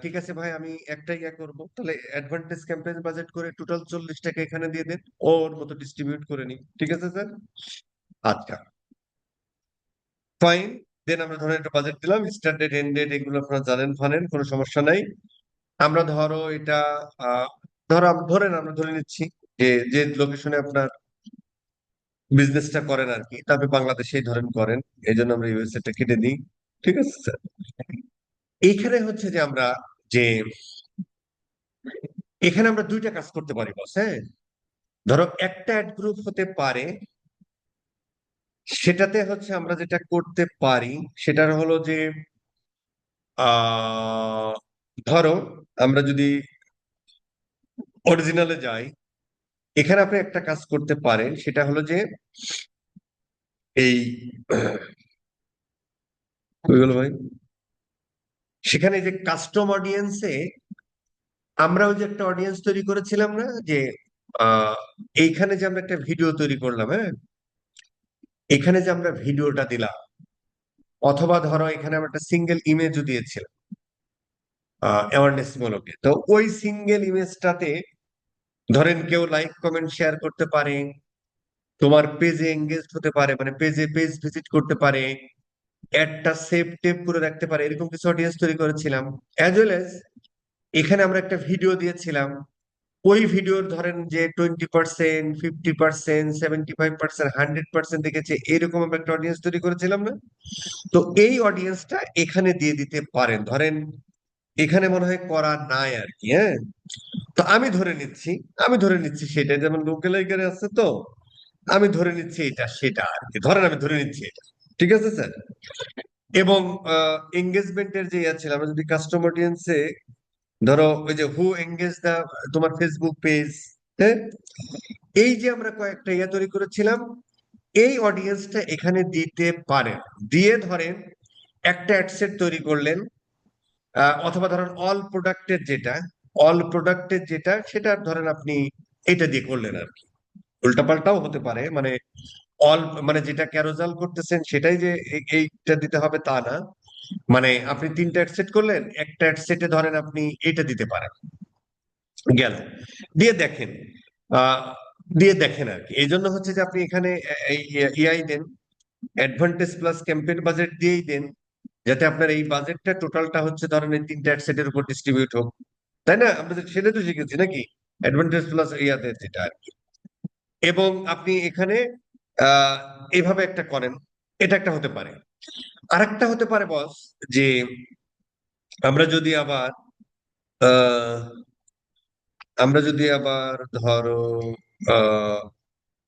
ঠিক আছে ভাই আমি একটাই ইয়া করবো, তাহলে অ্যাডভান্টেজ ক্যাম্পেইন বাজেট করে টোটাল 40 টাকা এখানে দিয়ে দেন, ওর মতো ডিস্ট্রিবিউট করে নিই, ঠিক আছে স্যার। আচ্ছা, ফাইন। দেন আমরা ধরেন একটা বাজেট দিলাম, স্টার্ট ডেট এন্ড ডেট এগুলো আপনারা জানেন ফানেন, কোনো সমস্যা নাই। আমরা ধরো এটা আহ ধরেন আমরা ধরে নিচ্ছি যে যে লোকেশনে আপনার বিজনেসটা করেন আর কি, তবে বাংলাদেশেই ধরেন করেন, এই জন্য আমরা ইউএসএ টা কেটে দিই, ঠিক আছে স্যার। এইখানে হচ্ছে যে আমরা যে এখানে আমরা দুইটা কাজ করতে পারি বস। হ্যাঁ, ধরো একটা অ্যাড গ্রুপ হতে পারে, সেটাতে হচ্ছে আমরা যেটা করতে পারি সেটা হলো যে আহ ধরো আমরা যদি অরিজিনালে যাই, এখানে আপনি একটা কাজ করতে পারেন, সেটা হলো যে এই হয়ে গেল ভাই, সেখানে যে কাস্টম অডিয়েন্সে আমরা ওই যে একটা অডিয়েন্স তৈরি করেছিলাম না, যে আহ এইখানে যে আমরা একটা ভিডিও তৈরি করলাম, হ্যাঁ, এখানে যে আমরা ভিডিওটা দিলাম, অথবা ধরো এখানে আমরা একটা সিঙ্গেল ইমেজও দিয়েছিলাম অ্যাওয়ারনেস মূলকে, তো ওই সিঙ্গেল ইমেজটাতে ধরেন কেউ লাইক কমেন্ট শেয়ার করতে পারে, তোমার পেজে এঙ্গেজ হতে পারে, মানে পেজ ভিজিট করতে পারে, অ্যাডটা সেভ টেপ করে রাখতে পারে, এরকম কিছু অডিয়েন্স তৈরি করেছিলাম। অ্যাজ ওয়েল এজ এখানে আমরা একটা ভিডিও দিয়েছিলাম, ওই ভিডিওর ধরেন যে 20%, 50%, 75%, 100% দেখেছে, এরকম আমরা একটা অডিয়েন্স তৈরি করেছিলাম না? তো এই অডিয়েন্সটা এখানে দিয়ে দিতে পারেন। ধরেন এখানে মনে হয় করা নাই আর কি, হ্যাঁ। তো আমি ধরে নিচ্ছি সেটা, যেমন লোকালাইজারে আছে, তো আমি ধরে নিচ্ছি এটা সেটা আর কি, ধরেন আমি ধরে নিচ্ছি এটা। ঠিক আছে স্যার। এবং এঙ্গেজমেন্টের যে ইয়ে ছিল, আমরা যদি কাস্টম অডিয়েন্সে ধরো ওই যে হু এঙ্গেজ দা তোমার ফেসবুক পেজ, হ্যাঁ, এই যে আমরা কয়েকটা ইয়ে তৈরি করেছিলাম, এই অডিয়েন্সটা এখানে দিতে পারেন। দিয়ে ধরেন একটা অ্যাডসেট তৈরি করলেন, অথবা ধরেন অল প্রোডাক্টের যেটা সেটা ধরেন আপনি এটা দিয়ে করলেন আর কি। উল্টাপাল্টাও হতে পারে, মানে অল, মানে যেটা ক্যারোজাল করতেছেন সেটাই যে এইটা দিতে হবে তা না। মানে আপনি তিনটা অ্যাডসেট করলেন, একটা অ্যাডসেটে ধরেন আপনি এটা দিতে পারেন, গেল। দিয়ে দেখেন, আহ দিয়ে দেখেন আর কি। এই জন্য হচ্ছে যে আপনি এখানে এই ইআই দেন, অ্যাডভান্টেজ প্লাস ক্যাম্পেইন বাজেট দিয়েই দেন, যাতে আপনার এই বাজেটটা টোটালটা হচ্ছে ধরেন এই তিনটা অ্যাডসেটের উপর ডিস্ট্রিবিউট হোক। তাই না? আমরা তো সেটা তো শিখেছি নাকি, অ্যাডভান্টেজ প্লাস ইয়াতে যেটা আর কি। এবং আপনি এখানে আহ এভাবে একটা করেন, এটা একটা হতে পারে। আরেকটা হতে পারে বস, যে আমরা যদি আবার আহ আমরা যদি আবার ধরো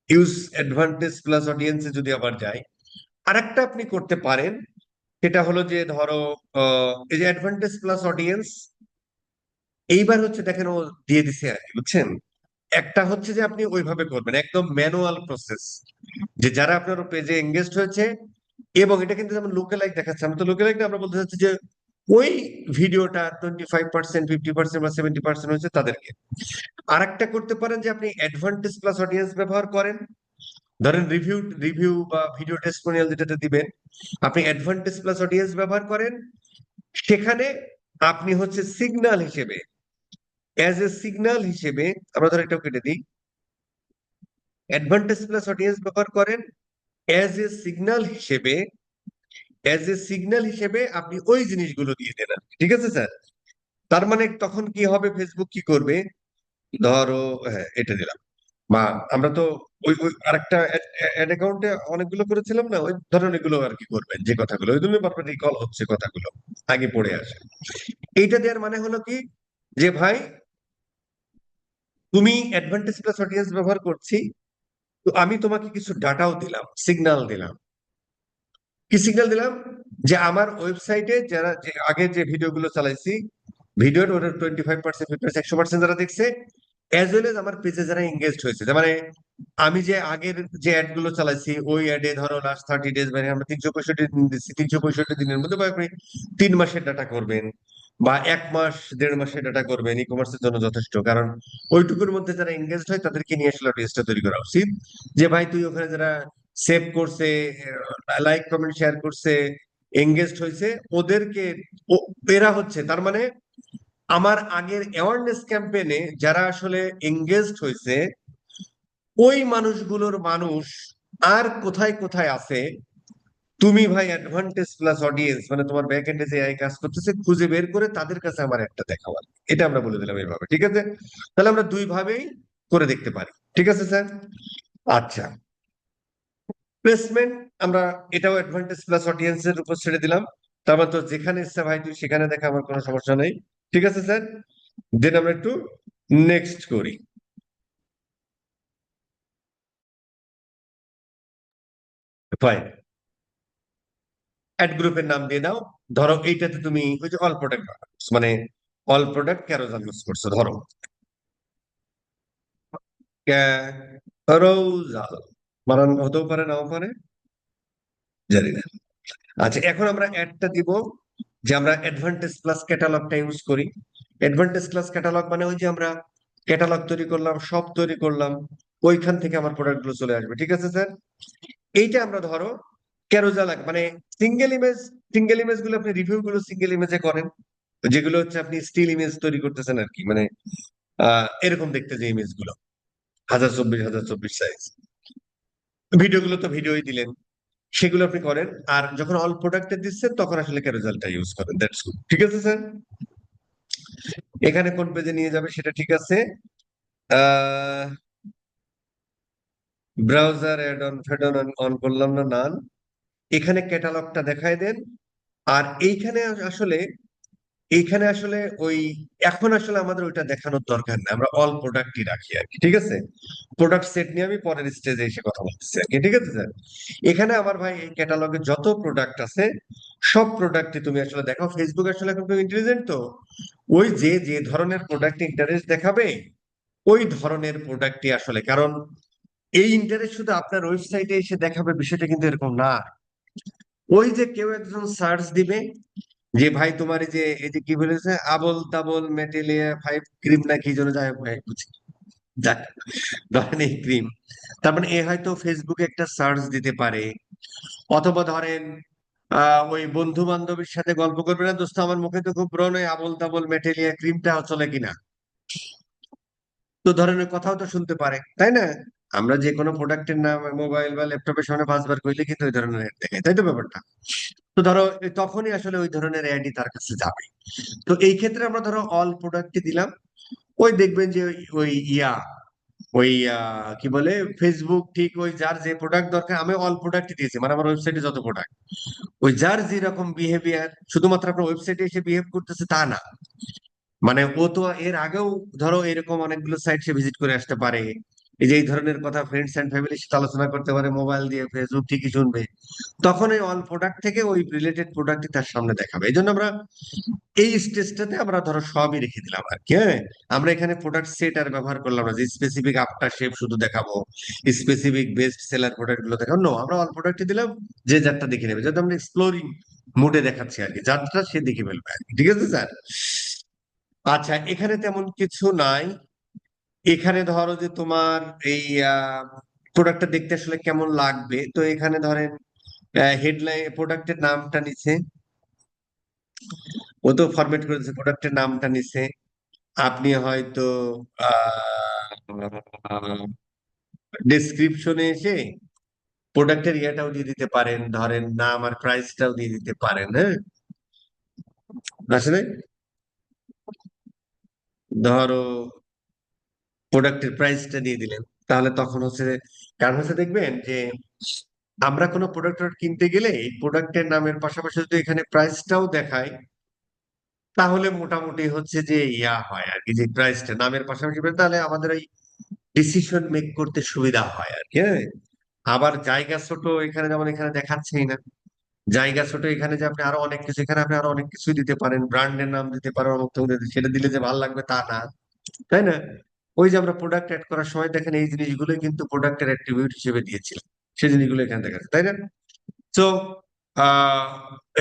ইউজ অ্যাডভান্টেজ প্লাস অডিয়েন্সে যদি আবার যাই, আরেকটা আপনি করতে পারেন। সেটা হলো যে ধরো এই যে অ্যাডভান্টেজ প্লাস অডিয়েন্স, এইবার হচ্ছে দেখেন ও দিয়ে দিছে আর কি, বুঝছেন? একটা হচ্ছে যে আপনি ওইভাবে করবেন একদম ম্যানুয়াল প্রসেস, যে যারা আপনার পেজে এঙ্গেজড হয়েছে, এবং এটা কিন্তু যেমন লোকালাইক দেখাচ্ছে, আমরা তো লোকালাইক না, আমরা বলতে চাচ্ছি যে ওই ভিডিওটা 25%, 50% বা 70% হয়েছে তাদেরকে। আর একটা করতে পারেন যে আপনি অ্যাডভান্টেজ প্লাস অডিয়েন্স ব্যবহার করেন, ধরেন রিভিউ রিভিউ বা ভিডিও টেস্টিমোনিয়াল যেটাতে দিবেন, আপনি অ্যাডভান্টেজ প্লাস অডিয়েন্স ব্যবহার করেন। সেখানে আপনি হচ্ছে সিগন্যাল হিসেবে, অ্যাজ এ সিগন্যাল হিসেবে, আমরা ধর এটাও কেটে দিই, অ্যাডভান্টেজ প্লাস অডিয়েন্স ব্যবহার করেন, অ্যাজ এ সিগন্যাল হিসেবে, আপনি ওই জিনিসগুলো দিয়ে দেন আর কি। ঠিক আছে স্যার? তার মানে তখন কি হবে, ফেসবুক কি করবে, ধরো, হ্যাঁ এটা দিলাম, বা আমরা তো ওই ওই আরেকটা অ্যাড অ্যাকাউন্টে অনেকগুলো করেছিলাম না, ওই ধরনের এগুলো আর কি করবেন, যে কথাগুলো ওই জন্য বারবার রিকল হচ্ছে কথাগুলো, আগে পড়ে আসে। এইটা দেওয়ার মানে হলো কি, যে ভাই তুমি অ্যাডভান্টেজ প্লাস অডিয়েন্স ব্যবহার করছি, তো আমি তোমাকে কিছু ডাটাও দিলাম, সিগন্যাল দিলাম। কি সিগন্যাল দিলাম? যে আমার ওয়েবসাইটে যারা যে আগে যে ভিডিওগুলো চালাইছি, ভিডিওর ওটা 25%, 50%, 100% যারা দেখছে, অ্যাজ ওয়েল এজ আমার পেজে যারা এঙ্গেজড হয়েছে। তার মানে আমি যে আগের যে অ্যাড গুলো চালাইছি, ওই অ্যাডে ধরো লাস্ট 30 ডেজ, মানে আমরা 365 দিন দিচ্ছি, 365 দিনের মধ্যে বা আপনি 3 মাসের ডাটা করবেন, বা 1 মাস, 1.5 মাসের ডাটা করবেন, ই কমার্সের জন্য যথেষ্ট। কারণ ওইটুকুর মধ্যে যারা এঙ্গেজড হয় তাদেরকে নিয়ে আসলে অডিয়েন্সটা তৈরি করা উচিত। যে ভাই তুই ওখানে যারা সেভ করছে, লাইক কমেন্ট শেয়ার করছে, এঙ্গেজড হয়েছে, ওদেরকে এরা হচ্ছে তার মানে আমার আগের অ্যাওয়ারনেস ক্যাম্পেইনে যারা আসলে এঙ্গেজড হয়েছে, ওই মানুষগুলোর মানুষ আর কোথায় কোথায় আছে, তুমি ভাই অ্যাডভান্টেজ প্লাস অডিয়েন্স, মানে তোমার ব্যাক এন্ডে যে AI কাজ করতেছে, খুঁজে বের করে তাদের কাছে আমার একটা দেখাবার, এটা আমরা বলে দিলাম এইভাবে। ঠিক আছে? তাহলে আমরা দুই ভাবেই করে দেখতে পারি। ঠিক আছে স্যার? আচ্ছা, প্লেসমেন্ট আমরা এটাও অ্যাডভান্টেজ প্লাস অডিয়েন্সের উপর ছেড়ে দিলাম। তারপর তো যেখানে ইচ্ছা ভাই তুই সেখানে দেখা, আমার কোনো সমস্যা নেই। ঠিক আছে স্যার? দেন আমরা একটু নেক্সট করি। ফাইন, অ্যাড গ্রুপের নাম দিয়ে দাও। ধরো এইটাতে তুমি ওই যে অল প্রোডাক্ট, মানে অল প্রোডাক্ট ক্যারোজাল ইউজ করছো, ধরো ক্যারোজাল, বানান হতেও পারে নাও পারে, জানি না। আচ্ছা, এখন আমরা অ্যাডটা দিব যে আমরা অ্যাডভান্টেজ প্লাস ক্যাটালগটা ইউজ করি। অ্যাডভান্টেজ প্লাস ক্যাটালগ মানে ওই যে আমরা ক্যাটালগ তৈরি করলাম, সব তৈরি করলাম, ওইখান থেকে আমার প্রোডাক্ট গুলো চলে আসবে। ঠিক আছে স্যার? এইটা আমরা ধরো ক্যারোজাল, মানে সিঙ্গেল ইমেজ, সিঙ্গেল ইমেজ গুলো আপনি রিভিউ গুলো সিঙ্গেল ইমেজে করেন, যেগুলো হচ্ছে আপনি স্টিল ইমেজ তৈরি করতেছেন আর কি, মানে এরকম দেখতে যে ইমেজ গুলো 1024 সাইজ, ভিডিও গুলো তো ভিডিওই দিলেন, সেগুলো আপনি করেন। আর যখন অল প্রোডাক্টে দিচ্ছেন তখন আসলে ক্যারোজালটা ইউজ করেন, দ্যাটস গুড। ঠিক আছে স্যার? এখানে কোন পেজে নিয়ে যাবে সেটা ঠিক আছে। আহ ব্রাউজার অ্যাড অন ফেড অন অন করলাম না, নান। এখানে ক্যাটালগটা দেখায় দেন। আর এইখানে আসলে এইখানে আসলে ওই এখন আসলে আমাদের ওইটা দেখানোর দরকার নেই, আমরা অল প্রোডাক্টই রাখি আর কি, ঠিক আছে। প্রোডাক্ট সেট নিয়ে আমি পরের স্টেজে এসে কথা বলতেছি আর কি, ঠিক আছে স্যার। এখানে আমার ভাই এই ক্যাটালগে যত প্রোডাক্ট আছে সব প্রোডাক্টই তুমি আসলে দেখো। ফেসবুক আসলে এখন খুব ইন্টেলিজেন্ট তো, ওই যে যে ধরনের প্রোডাক্ট ইন্টারেস্ট দেখাবে ওই ধরনের প্রোডাক্টই আসলে, কারণ এই ইন্টারেস্ট শুধু আপনার ওয়েবসাইটে এসে দেখাবে বিষয়টা কিন্তু এরকম না। ওই যে কেউ একজন সার্চ দিবে যে ভাই তোমার এই যে কি বলেছে আবল তাবল মেটেলিয়া ফাইভ ক্রিম না কি যেন, যাই হোক ভাই বুঝি, যাক, ধরেন এই ক্রিম, তার মানে এ হয়তো ফেসবুকে একটা সার্চ দিতে পারে। অথবা ধরেন ওই বন্ধু বান্ধবীর সাথে গল্প করবে না, দোস্ত আমার মুখে তো খুব ব্রণ, ওই আবল তাবল মেটেলিয়া ক্রিমটা চলে কিনা, তো ধরনের কথাও তো শুনতে পারে, তাই না? আমরা যে কোনো প্রোডাক্টের নাম মোবাইল বা ল্যাপটপের সামনে 5 বার কইলে কিন্তু ওই ধরনের অ্যাড দেখায়, তাই তো ব্যাপারটা। তো ধরো তখনই আসলে ওই ধরনের অ্যাডই তার কাছে যাবে। তো এই ক্ষেত্রে আমরা ধরো অল প্রোডাক্টে দিলাম। ওই দেখবেন যে ওই কি বলে ফেসবুক ঠিক ওই যার যে প্রোডাক্ট দরকার, আমি অল প্রোডাক্টই দিয়েছি, মানে আমার ওয়েবসাইটে যত প্রোডাক্ট, ওই যার যেরকম বিহেভিয়ার শুধুমাত্র আপনার ওয়েবসাইটে এসে বিহেভ করতেছে তা না, মানে ও তো এর আগেও ধরো এরকম অনেকগুলো সাইট সে ভিজিট করে আসতে পারে। এই যে এই ধরনের কথা ফ্রেন্ডস এন্ড ফ্যামিলির সাথে আলোচনা করতে পারে মোবাইল দিয়ে, ফেসবুক ঠিকই শুনবে। তখন এই অল প্রোডাক্ট থেকে ওই রিলেটেড প্রোডাক্টই তার সামনে দেখাবে। এই জন্য আমরা এই স্টেজটাতে আমরা ধরো সবই রেখে দিলাম আর কি, হ্যাঁ। আমরা এখানে প্রোডাক্ট সেট আর ব্যবহার করলাম না যে স্পেসিফিক আফটার শেভ শুধু দেখাবো, স্পেসিফিক বেস্ট সেলার প্রোডাক্ট গুলো দেখাবো, নো, আমরা অল প্রোডাক্টই দিলাম। যে যারটা দেখে নেবে, যাতে আমরা এক্সপ্লোরিং মুডে দেখাচ্ছি আর কি, যারটা সে দেখে ফেলবে আর কি, ঠিক আছে স্যার। আচ্ছা, এখানে তেমন কিছু নাই। এখানে ধরো যে তোমার এই প্রোডাক্টটা দেখতে আসলে কেমন লাগবে, তো এখানে ধরেন হেডলাইন প্রোডাক্টের নামটা নিচে, ও তো ফরম্যাট করে দিচ্ছে, প্রোডাক্টের নামটা নিচে। আপনি হয়তো ডেসক্রিপশনে এসে প্রোডাক্টের ইয়েটাও দিয়ে দিতে পারেন, ধরেন নাম আর প্রাইসটাও দিয়ে দিতে পারেন, হ্যাঁ। আসলে ধরো প্রোডাক্টের প্রাইসটা দিয়ে দিলেন, তাহলে তখন হচ্ছে, কারণ হচ্ছে দেখবেন যে আমরা কোনো প্রোডাক্ট কিনতে গেলে এই প্রোডাক্টের নামের পাশাপাশি যদি এখানে প্রাইসটাও দেখায়, তাহলে মোটামুটি হচ্ছে যে হয় আর কি, যে প্রাইসটা নামের পাশাপাশি তাহলে আমাদের এই ডিসিশন মেক করতে সুবিধা হয় আর কি, হ্যাঁ। আবার জায়গা ছোট, এখানে যেমন এখানে দেখাচ্ছেই না, জায়গা ছোট, এখানে যে আপনি আরো অনেক কিছু, এখানে আপনি আরো অনেক কিছুই দিতে পারেন, ব্র্যান্ডের নাম দিতে পারেন, অমুক তমুক সেটা দিলে যে ভালো লাগবে তা না, তাই না? ওই যে আমরা প্রোডাক্ট অ্যাড করার সময় দেখেন এই জিনিসগুলোই কিন্তু প্রোডাক্টের অ্যাট্রিবিউট হিসেবে দিয়েছিলাম, সেই জিনিসগুলো এখানে দেখা যাচ্ছে, তাই না? তো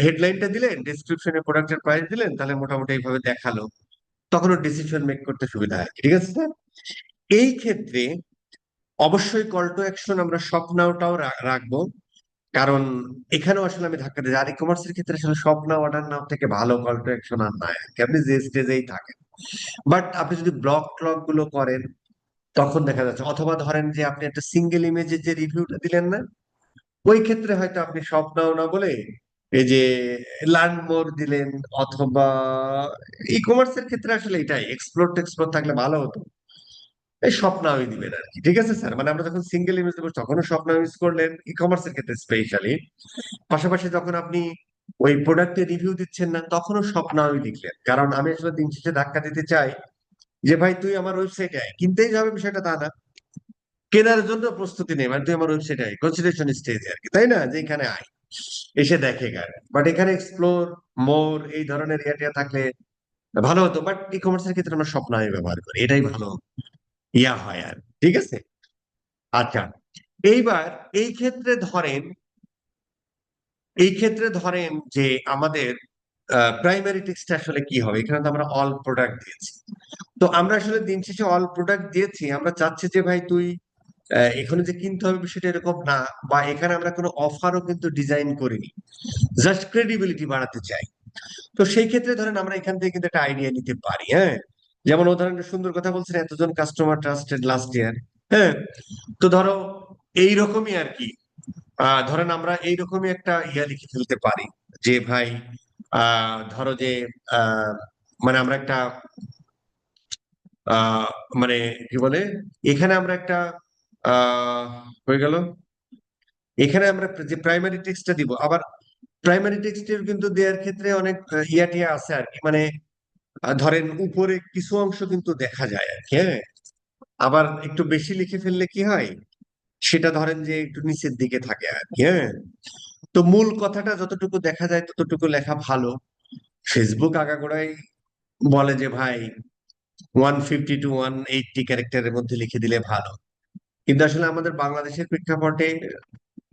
হেডলাইনটা দিলেন, ডিসক্রিপশনে প্রোডাক্টের প্রাইস দিলেন, তাহলে মোটামুটি এইভাবে দেখালো, তখন ও ডিসিশন মেক করতে সুবিধা হয়, ঠিক আছে স্যার। এই ক্ষেত্রে অবশ্যই কল টু অ্যাকশন আমরা শপ নাওটাও রাখবো, কারণ এখানেও আসলে আমি ধাক্কা দিই, আর ই কমার্সের ক্ষেত্রে আসলে শপ নাও অর্ডার নাও থেকে ভালো কল টু অ্যাকশন আর নাই আর কি। আপনি যে স্টেজেই থাকেন, বাট আপনি যদি ব্লগ ট্লগ গুলো করেন তখন দেখা যাচ্ছে, অথবা ধরেন যে আপনি একটা সিঙ্গেল ইমেজের যে রিভিউটা দিলেন না, ওই ক্ষেত্রে হয়তো আপনি শপ নাও না বলে এই যে লার্ন মোর দিলেন, অথবা ই কমার্সের ক্ষেত্রে আসলে এটাই এক্সপ্লোর টেক্সপ্লোর থাকলে ভালো হতো, এই স্বপ্নামই দিবেন আর কি, ঠিক আছে স্যার। মানে আমরা যখন সিঙ্গেল ইমেজ দেবো তখনও স্বপ্নাম ইউজ করলেন, ই কমার্সের ক্ষেত্রে স্পেশালি। পাশাপাশি যখন আপনি ওই প্রোডাক্টের রিভিউ দিচ্ছেন না, তখনও স্বপ্নামই লিখলেন, কারণ আমি আসলে দিন শেষে ধাক্কা দিতে চাই যে ভাই তুই আমার ওয়েবসাইটে আয়, কিনতেই যাবে বিষয়টা তা না, কেনার জন্য প্রস্তুতি নেই, মানে তুই আমার ওয়েবসাইটে আয় কনসিডারেশন স্টেজে আর কি, তাই না, যে এখানে আয়, এসে দেখে গান। বাট এখানে এক্সপ্লোর মোর এই ধরনের ইয়া থাকলে ভালো হতো, বাট ই কমার্সের ক্ষেত্রে আমরা স্বপ্নামই ব্যবহার করি, এটাই ভালো হয় আর, ঠিক আছে। আচ্ছা, এইবার এই ক্ষেত্রে ধরেন এই ক্ষেত্রে ধরেন যে আমাদের প্রাইমারি টেক্সট আসলে কি হবে, এখানে তো আমরা অল প্রোডাক্ট দিয়েছি। তো আমরা আসলে দিন শেষে অল প্রোডাক্ট দিয়েছি, আমরা চাচ্ছি যে ভাই তুই এখানে যে কিনতে হবে বিষয়টা এরকম না, বা এখানে আমরা কোনো অফারও কিন্তু ডিজাইন করিনি, জাস্ট ক্রেডিবিলিটি বাড়াতে চাই। তো সেই ক্ষেত্রে ধরেন আমরা এখান থেকে কিন্তু একটা আইডিয়া নিতে পারি, হ্যাঁ। যেমন উদাহরণ একটা সুন্দর কথা বলছেন, এতজন কাস্টমার ট্রাস্টেড লাস্ট ইয়ার, হ্যাঁ। তো ধরো এইরকমই আর কি, ধরেন আমরা এইরকমই একটা লিখে ফেলতে পারি যে ভাই ধরো যে মানে আমরা একটা আহ মানে কি বলে, এখানে আমরা একটা আহ হয়ে গেল, এখানে আমরা যে প্রাইমারি টেক্সটটা দিব, আবার প্রাইমারি টেক্সটের কিন্তু দেওয়ার ক্ষেত্রে অনেক ইয়া টিয়া আছে আর কি, মানে ধরেন উপরে কিছু অংশ কিন্তু দেখা যায় আর কি, হ্যাঁ। আবার একটু বেশি লিখে ফেললে কি হয়, সেটা ধরেন যে একটু নিচের দিকে থাকে আর কি, হ্যাঁ। তো মূল কথাটা যতটুকু দেখা যায় ততটুকু লেখা ভালো। ফেসবুক আগাগোড়াই বলে যে ভাই 150 to 180 ক্যারেক্টারের মধ্যে লিখে দিলে ভালো, কিন্তু আসলে আমাদের বাংলাদেশের প্রেক্ষাপটে,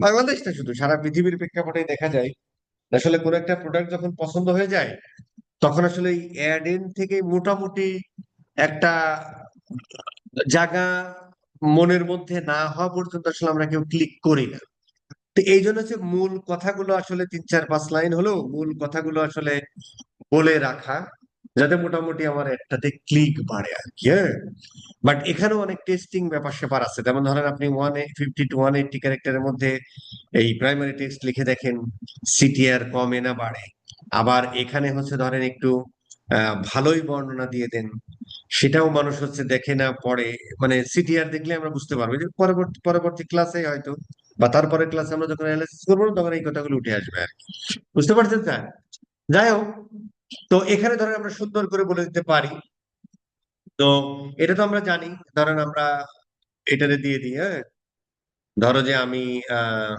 বাংলাদেশ না শুধু সারা পৃথিবীর প্রেক্ষাপটে দেখা যায়, আসলে কোনো একটা প্রোডাক্ট যখন পছন্দ হয়ে যায়, তখন আসলে এই অ্যাড এন্ড থেকে মোটামুটি একটা জায়গা মনের মধ্যে না হওয়া পর্যন্ত আসলে আমরা কেউ ক্লিক করি না। তো এই জন্য হচ্ছে মূল কথাগুলো আসলে 3 4 5 লাইন হলেও মূল কথাগুলো আসলে বলে রাখা, যাতে মোটামুটি আমার একটাতে ক্লিক বাড়ে আর কি, হ্যাঁ। বাট এখানেও অনেক টেস্টিং ব্যাপার স্যাপার আছে, যেমন ধরেন আপনি 150 to 180 ক্যারেক্টারের মধ্যে এই প্রাইমারি টেক্সট লিখে দেখেন, সিটিআর কমে না বাড়ে। আবার এখানে হচ্ছে ধরেন একটু ভালোই বর্ণনা দিয়ে দেন, সেটাও মানুষ হচ্ছে দেখে না পড়ে। মানে সিটিআর দেখলে আমরা বুঝতে পারবো যে পরবর্তী পরবর্তী ক্লাসে হয়তো বা তারপরের ক্লাসে আমরা যখন অ্যানালাইসিস করবো তখন এই কথাগুলো উঠে আসবে আর কি। বুঝতে পারছেন স্যার? যাই হোক, তো এখানে ধরেন আমরা সুন্দর করে বলে দিতে পারি। তো এটা তো আমরা জানি, ধরেন আমরা এটারে দিয়ে দিই, হ্যাঁ। ধরো যে আমি আহ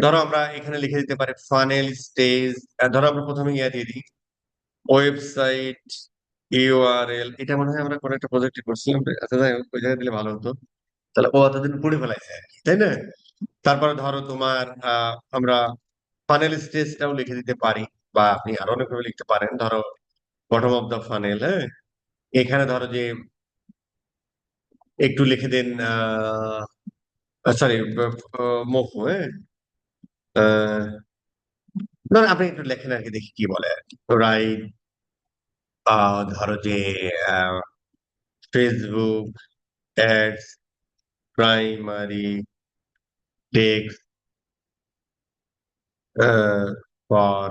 ধরো আমরা এখানে লিখে দিতে পারি ফানেল স্টেজ। ধরো আমরা প্রথমে ইয়া দিয়ে দিই ওয়েবসাইট ইউআরএল, এটা মনে হয় আমরা কোনো একটা প্রজেক্টে করছিলাম। আচ্ছা যাই হোক, ওই জায়গায় দিলে ভালো হতো, তাহলে ও এতদিন পড়ে ফেলাইছে আর কি, তাই না? তারপরে ধরো তোমার আমরা ফানেল স্টেজটাও লিখে দিতে পারি, বা আপনি আরো অনেকভাবে লিখতে পারেন। ধরো বটম অফ দ্য ফানেল, হ্যাঁ। এখানে ধরো যে একটু লিখে দেন সরি মফু, হ্যাঁ। আহ, ধরুন আপনি একটু লেখেন আর কি, দেখি কি বলে আর কি। রাইট, ধরো যে Facebook ads primary text for,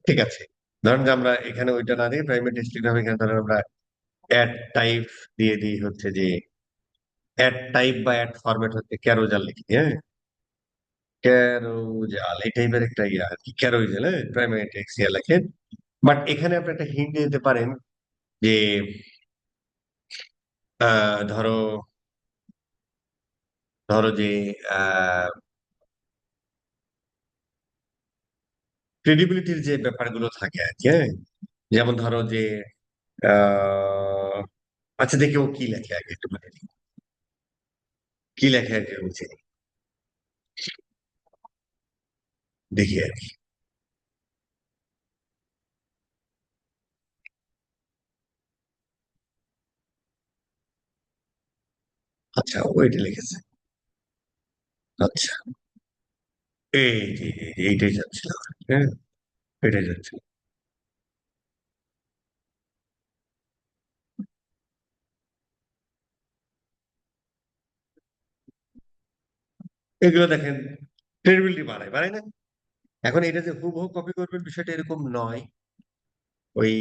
ঠিক আছে। ধরেন যে আমরা এখানে ওইটা না দিয়ে প্রাইমারি টেক্সট লিখলাম, এখানে ধরেন আমরা অ্যাড টাইপ দিয়ে দিই হচ্ছে যে অ্যাড টাইপ বা অ্যাড ফরম্যাট হচ্ছে ক্যারোজাল লিখি, হ্যাঁ। ক্যারোজাল এই টাইপের একটা ইয়া আর কি, ক্যারোজাল, হ্যাঁ, প্রাইমারি টেক্সট ইয়া লেখেন। বাট এখানে আপনি একটা হিন্ট দিতে পারেন যে ধরো ধরো যে ক্রেডিবিলিটির যে ব্যাপারগুলো থাকে আর কি, হ্যাঁ। যেমন ধরো যে আহ আচ্ছা দেখি ও কি লেখে আগে একটু বলে দিই। কি লেখে আগে বলছি, দেখি আর কি। আচ্ছা ওইটা লিখেছে। আচ্ছা এইটাই যাচ্ছিল, হ্যাঁ, এটাই যাচ্ছে। এগুলো দেখেন ক্রেডিবিলিটি বাড়ায়, বাড়ায় না? এখন এটা যে হুবহু কপি করবেন বিষয়টা এরকম নয়। ওই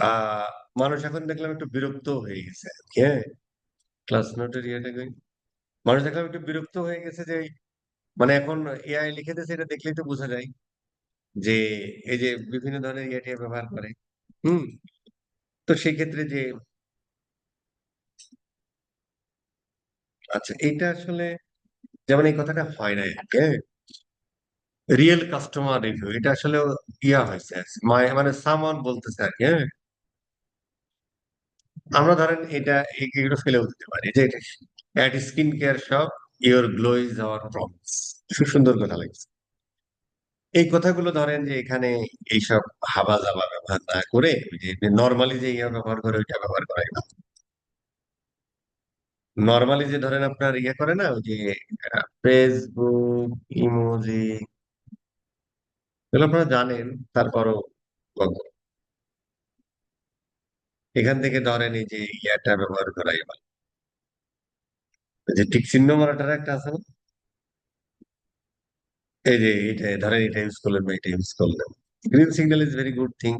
আহ মানুষ এখন দেখলাম একটু বিরক্ত হয়ে গেছে আর কি, হ্যাঁ। ক্লাস নোটের ইয়েটা কই? মানুষ দেখলাম একটু বিরক্ত হয়ে গেছে যে মানে এখন এআই লিখে দিয়েছে, এটা দেখলেই তো বোঝা যায় যে এই যে বিভিন্ন ধরনের ইয়ে টিয়া ব্যবহার করে। হুম। তো সেই ক্ষেত্রে যে আচ্ছা এটা আসলে যেমন এই কথাটা হয় না, রিয়েল কাস্টমার রিভিউ, এটা আসলে ইয়া হয়েছে মানে সামওয়ান বলতেছে আর কি, হ্যাঁ। আমরা ধরেন এটা এগুলো ফেলেও দিতে পারি যে at skin care shop your glow is our promise. খুব সুন্দর কথা লাগছে। এই কথাগুলো ধরেন যে এখানে এইসব হাবা জাবা ব্যবহার না করে ওই যে নর্মালি যে ইয়া ব্যবহার করে ওইটা ব্যবহার করাই ভালো। নর্মালি যে ধরেন আপনার ইয়ে করে না ওই যে ফেসবুক ইমোজি, এগুলো আপনারা জানেন, তারপরও বলবো। এখান থেকে ধরেন এই যে ইয়াটা ব্যবহার করাই ভালো, ওই যে টিক চিহ্ন মারাটার একটা আছে না, এই যে এটা ধরেন এটা ইউজ করলেন বা এটা ইউজ করলেন, green signal is very good thing.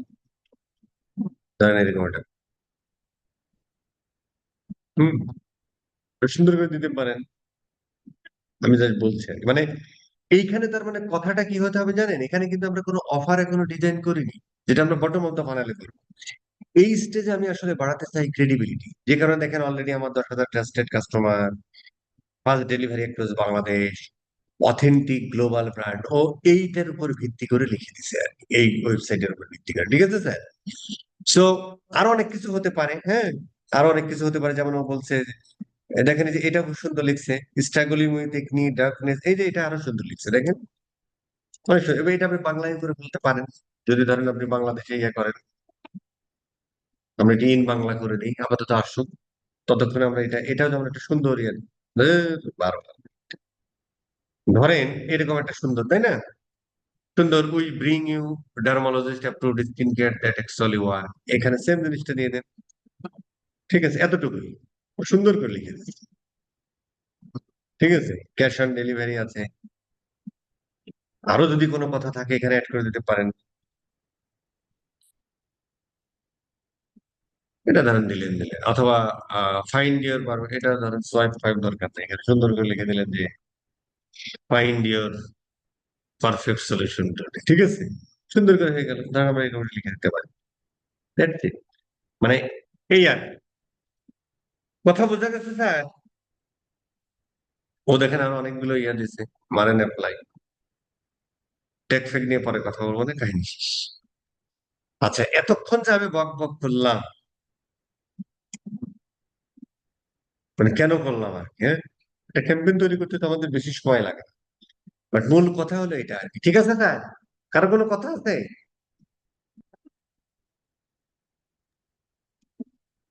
ধরেন এরকম একটা হম সুন্দর করে দিতে পারেন। আমি জাস্ট বলছি আর কি। মানে এইখানে তার মানে কথাটা কি হতে হবে জানেন, এখানে কিন্তু আমরা কোনো অফার এখনো ডিজাইন করিনি, যেটা আমরা বটম অফ দ্য ফানেলে করবো। এই স্টেজে আমি আসলে বাড়াতে চাই ক্রেডিবিলিটি, যে কারণে দেখেন অলরেডি আমার 10,000 trusted customer, fast delivery across Bangladesh, authentic global brand, ও এইটার উপর ভিত্তি করে লিখে দিছে আর কি, এই ওয়েবসাইটের উপর ভিত্তি করে। ঠিক আছে স্যার? সো আরো অনেক কিছু হতে পারে, হ্যাঁ, আরো অনেক কিছু হতে পারে। যেমন ও বলছে দেখেন এই যে এটা খুব সুন্দর লিখছে, স্ট্রাগলিং উইথ একনি ডার্কনেস, এই যে এটা আরো সুন্দর লিখছে দেখেন, অনেক সুন্দর। এবার এটা আপনি বাংলায় করে বলতে পারেন, যদি ধরেন আপনি বাংলাদেশে ইয়ে করেন। আমরা এটা ইন বাংলা করে দিই আপাতত আসুক, ততক্ষণে আমরা এটাও যেমন একটা সুন্দর ইয়ে, বারবার ধরেন এরকম একটা সুন্দর, তাই না? সুন্দর, we bring you dermatologist approved skin care that actually work, এখানে সেম জিনিসটা দিয়ে দেন। ঠিক আছে, এতটুকুই সুন্দর করে লিখে দিন। ঠিক আছে, ক্যাশ অন ডেলিভারি আছে। আরো যদি কোনো কথা থাকে এখানে অ্যাড করে দিতে পারেন। এটা ধরেন দিলেন অথবা ফাইন্ড ইওর পারফেক্ট, এটা ধরেন সোয়াইপ ফাইভ দরকার নেই, এখানে সুন্দর করে লিখে দিলেন যে ফাইন্ড ইওর পারফেক্ট সলিউশন। ঠিক আছে, সুন্দর করে হয়ে গেল, ধরেন আমরা এরকম লিখে দিতে পারি। That's it। মানে এই আর কি। কথা বোঝা গেছে স্যার? ও দেখেন আরো অনেকগুলো ইয়া দিছে, মারেন অ্যাপ্লাই। টেক ফেক নিয়ে পরে কথা বলবো না, কাহিনী শেষ। আচ্ছা, এতক্ষণ যে আমি বক বক করলাম, মানে কেন করলাম আর কি, হ্যাঁ? একটা ক্যাম্পেইন তৈরি করতে তো আমাদের বেশি সময় লাগে, বাট মূল কথা হলো এটা আর কি। ঠিক আছে স্যার? কারো কোনো কথা আছে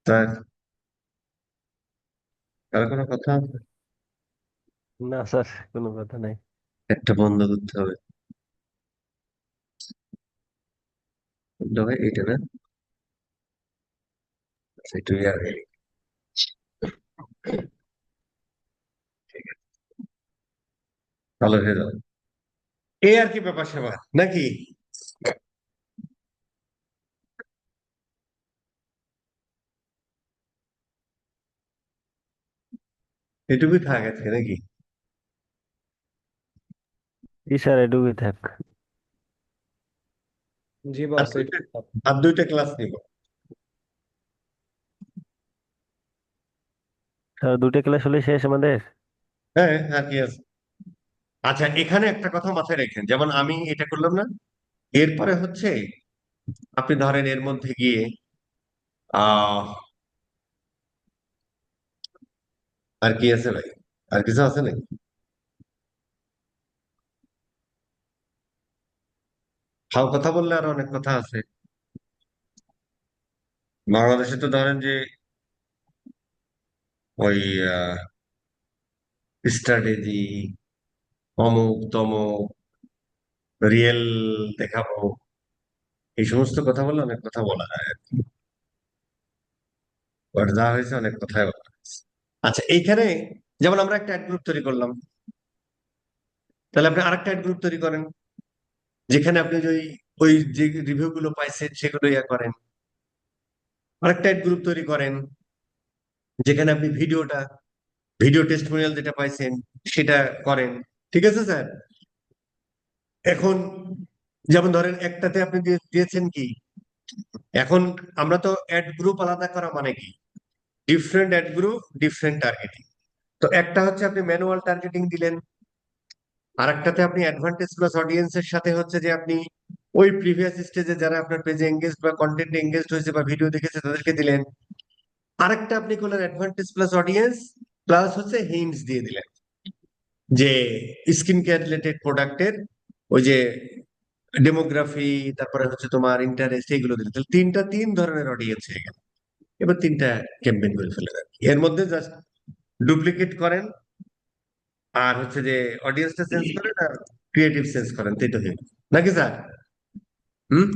স্যার? কারো কোনো কথা আছে? না স্যার, কোনো কথা নাই। একটা বন্ধ করতে হবে। বন্ধ হয় এটা না, সেটাই আর কি। ঠিক আছে, ভালো হয়ে যাবে। এই আর কি ব্যাপার স্যাপার নাকি? এটুকুই থাক আজকে নাকি? জি স্যার, এটুকুই থাক। জি আর বস, দুইটা, এটুকু থাক। আর দুইটা ক্লাস নিব। স্যার, দুটো ক্লাস হলে শেষ আমাদের? হ্যাঁ, আর কি আছে? আচ্ছা, এখানে একটা কথা মাথায় রাখেন, যেমন আমি এটা করলাম না, এরপরে হচ্ছে আপনি ধরেন এর মধ্যে গিয়ে আহ আর কি আছে ভাই? আর কিছু আছে নাকি? ফাও কথা বললে আরো অনেক কথা আছে। বাংলাদেশে তো ধরেন যে ওই স্ট্র্যাটেজি, অমুক তমুক, রিয়েল দেখাবো, এই সমস্ত কথা বললে অনেক কথা বলা যায়। বাট যা হয়েছে অনেক কথাই বলা হয়েছে। আচ্ছা, এইখানে যেমন আমরা একটা অ্যাড গ্রুপ তৈরি করলাম, তাহলে আপনি আরেকটা অ্যাড গ্রুপ তৈরি করেন, যেখানে আপনি যে ওই যে রিভিউ গুলো পাইছেন সেগুলো ইয়া করেন। আরেকটা অ্যাড গ্রুপ তৈরি করেন যেখানে আপনি ভিডিও টেস্টিমোনিয়াল যেটা পাইছেন সেটা করেন। ঠিক আছে স্যার? এখন যেমন ধরেন একটাতে আপনি দিয়েছেন কি, এখন আমরা তো অ্যাড গ্রুপ আলাদা করা মানে কি, different add group, different targeting. তো একটা হচ্ছে আপনি ম্যানুয়াল টার্গেটিং দিলেন, আর একটাতে আপনি অ্যাডভান্টেজ প্লাস অডিয়েন্সের সাথে হচ্ছে যে আপনি ওই প্রিভিয়াস স্টেজে যারা আপনার পেজে এঙ্গেজ বা কন্টেন্টে এঙ্গেজ হয়েছে বা ভিডিও দেখেছে তাদেরকে দিলেন। আরেকটা আপনি করলেন অ্যাডভান্টেজ প্লাস অডিয়েন্স, প্লাস হচ্ছে হিন্টস দিয়ে দিলেন যে স্কিন কেয়ার রিলেটেড প্রোডাক্টের ওই যে ডেমোগ্রাফি, তারপরে হচ্ছে তোমার ইন্টারেস্ট, এইগুলো দিলেন। তাহলে তিন ধরনের অডিয়েন্স হয়ে গেল। এবার তিনটা ক্যাম্পেইন করে ফেলে দেন, এর মধ্যে জাস্ট ডুপ্লিকেট করেন, আর হচ্ছে যে অডিয়েন্সটা চেঞ্জ করেন আর ক্রিয়েটিভ চেঞ্জ করেন, তাই তো হয়ে গেল। নাকি স্যার? হুম।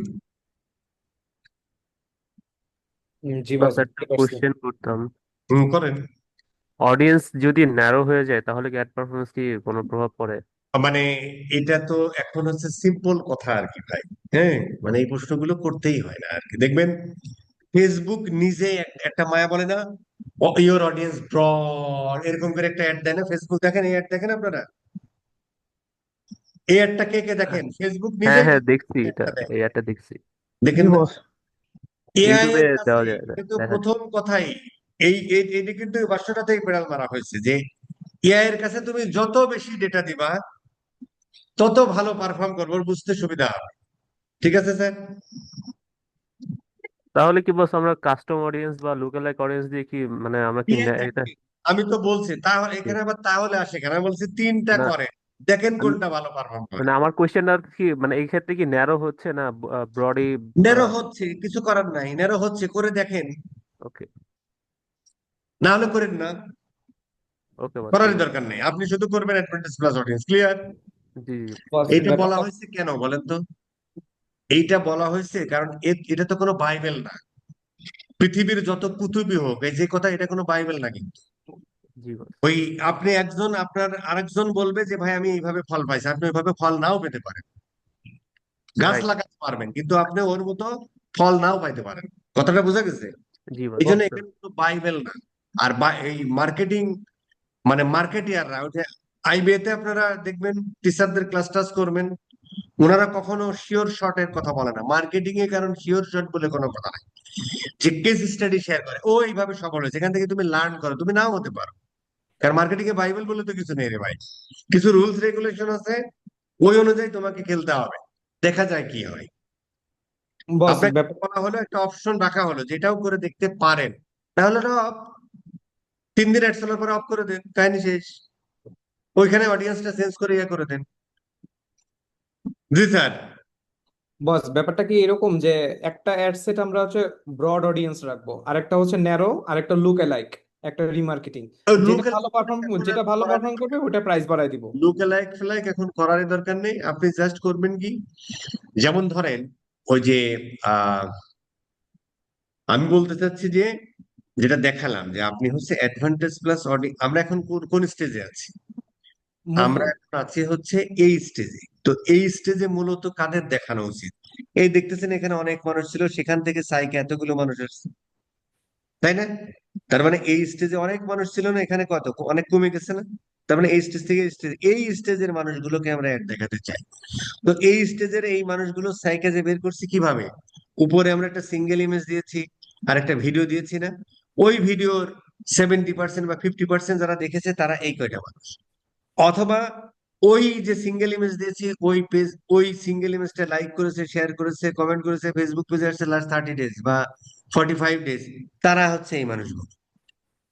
জি বস, বস, একটা বুঝতে পারছি। কোশ্চেন করতাম। হুম, করেন। অডিয়েন্স যদি ন্যারো হয়ে যায় তাহলে কি অ্যাড পারফরমেন্স কি কোনো প্রভাব পড়ে? মানে এটা তো এখন হচ্ছে সিম্পল কথা আর কি ভাই। হ্যাঁ, মানে এই প্রশ্নগুলো করতেই হয় না আর কি। দেখবেন ফেসবুক নিজে একটা মায়া বলে না, ইওর অডিয়েন্স ব্রড, এরকম করে একটা অ্যাড দেয় না ফেসবুক? দেখেন এই অ্যাড, দেখেন আপনারা এই অ্যাডটা কে কে দেখেন? ফেসবুক হ্যাঁ নিজেই হ্যাঁ, দেখছি এটা, একটা দেয়, এই একটা দেখছি। দেখেন জি না? বস। এআই ইউটিউবে এর দেওয়া কাছে যায়, কিন্তু দেখা যায়। প্রথম কথাই এটা কিন্তু বাক্সটাতেই বিড়াল মারা হয়েছে যে এআই এর কাছে তুমি যত বেশি ডেটা দিবা তত ভালো পারফর্ম করবো, ওর বুঝতে সুবিধা হবে। ঠিক আছে স্যার? তাহলে কি বস, আমরা কাস্টম অডিয়েন্স বা লুকালাইক অডিয়েন্স দিয়ে কি, মানে আমরা কি এআই এটা দেখবে, আমি তো বলছি তাহলে কি- এখানে আবার তাহলে আসে কেন? আমি বলছি তিনটা না, করে দেখেন আমি কোনটা ভালো পারফর্ম করে। মানে আমার কোয়েশ্চেন আর কি, মানে এই ক্ষেত্রে কি ন্যারো হচ্ছে না ব্রডই? নেরো হচ্ছে, কিছু করার নাই, নেরো হচ্ছে, করে দেখেন। ওকে, না হলে করেন না, ওকে বস, ঠিক করারই আছে। দরকার নেই। আপনি শুধু করবেন অ্যাডভান্টেজ প্লাস অডিয়েন্স, ক্লিয়ার? জি বস এইটা বলা ব্যাপারটা হয়েছে কেন বলেন তো? এইটা বলা হয়েছে কারণ এটা তো কোনো বাইবেল না। পৃথিবীর যত কুতুবই হোক, এই যে কথা, এটা কোনো বাইবেল না কিন্তু। জি বস। ওই আপনি একজন, আপনার আরেকজন বলবে যে ভাই আমি এইভাবে ফল পাইছি, আপনি ওইভাবে ফল নাও পেতে পারেন। গাছ রাইট। লাগাতে পারবেন কিন্তু আপনি ওর মতো ফল নাও পাইতে পারেন। কথাটা বোঝা গেছে? জি বস। এই জন্য বস এখানে কোনো বাইবেল না। আর এই মার্কেটিং, মানে মার্কেটিয়াররা ওই যে আইবিএ তে আপনারা দেখবেন টিচারদের ক্লাস টাস করবেন, ওনারা কখনো শিওর শর্টের কথা বলে না মার্কেটিং এ, কারণ শিওর শর্ট বলে কোনো কথা নাই। যে কেস স্টাডি শেয়ার করে ও এইভাবে সফল হয়েছে, এখান থেকে তুমি লার্ন করো, তুমি নাও হতে পারো। কারণ মার্কেটিং এ বাইবেল বলে তো কিছু নেই রে ভাই, কিছু রুলস রেগুলেশন আছে, ওই অনুযায়ী তোমাকে খেলতে হবে, দেখা যায় কি হয়। বস আপনাকে ব্যাপার বলা হলো, একটা অপশন রাখা হলো যেটাও করে দেখতে পারেন, তাহলে ওটা 3 দিন অ্যাড চলার পরে অফ করে দেন, কাহিনী শেষ। ওইখানে অডিয়েন্সটা চেঞ্জ করে ইয়ে করে দেন। জি স্যার। ব্যাপারটা কি এরকম যে একটা অ্যাড সেট আমরা হচ্ছে ব্রড অডিয়েন্স রাখবো, আরেকটা হচ্ছে ন্যারো, আরেকটা লুক অ্যালাইক, একটা রিমার্কেটিং। লুক যেটা ভালো পারফর্ম করবে ওটা প্রাইস বাড়ায় দিব। লুক ফেলাইক এখন করারই দরকার নেই। আপনি জাস্ট করবেন কি, যেমন ধরেন ওই যে আহ আমি বলতে চাচ্ছি যে যেটা দেখালাম যে আপনি হচ্ছে অ্যাডভান্টেজ প্লাস আমরা এখন কোন স্টেজে আছি? আমরা মধ্যম। এখন আছি হচ্ছে এই স্টেজে। তো এই স্টেজে মূলত কাদের দেখানো উচিত? এই দেখতেছেন এখানে অনেক মানুষ ছিল, সেখান থেকে সাইকে এতগুলো মানুষ আসছে, তাই না? তার মানে এই স্টেজে অনেক মানুষ ছিল না, এখানে কত অনেক কমে গেছে না? তার মানে এই স্টেজ থেকে স্টেজ, এই স্টেজের মানুষগুলোকে আমরা অ্যাড দেখাতে চাই। তো এই স্টেজের এই মানুষগুলো সাইকেজে বের করছি কিভাবে? উপরে আমরা একটা সিঙ্গেল ইমেজ দিয়েছি আর একটা ভিডিও দিয়েছি না? ওই ভিডিওর 70% বা 50% যারা দেখেছে তারা এই কয়টা মানুষ। অথবা ওই যে সিঙ্গেল ইমেজ দিয়েছি, ওই পেজ, ওই সিঙ্গেল ইমেজটা লাইক করেছে, শেয়ার করেছে, কমেন্ট করেছে, ফেসবুক পেজে আসছে লাস্ট 30 ডেজ বা 45 ডেজ, তারা হচ্ছে এই মানুষগুলো।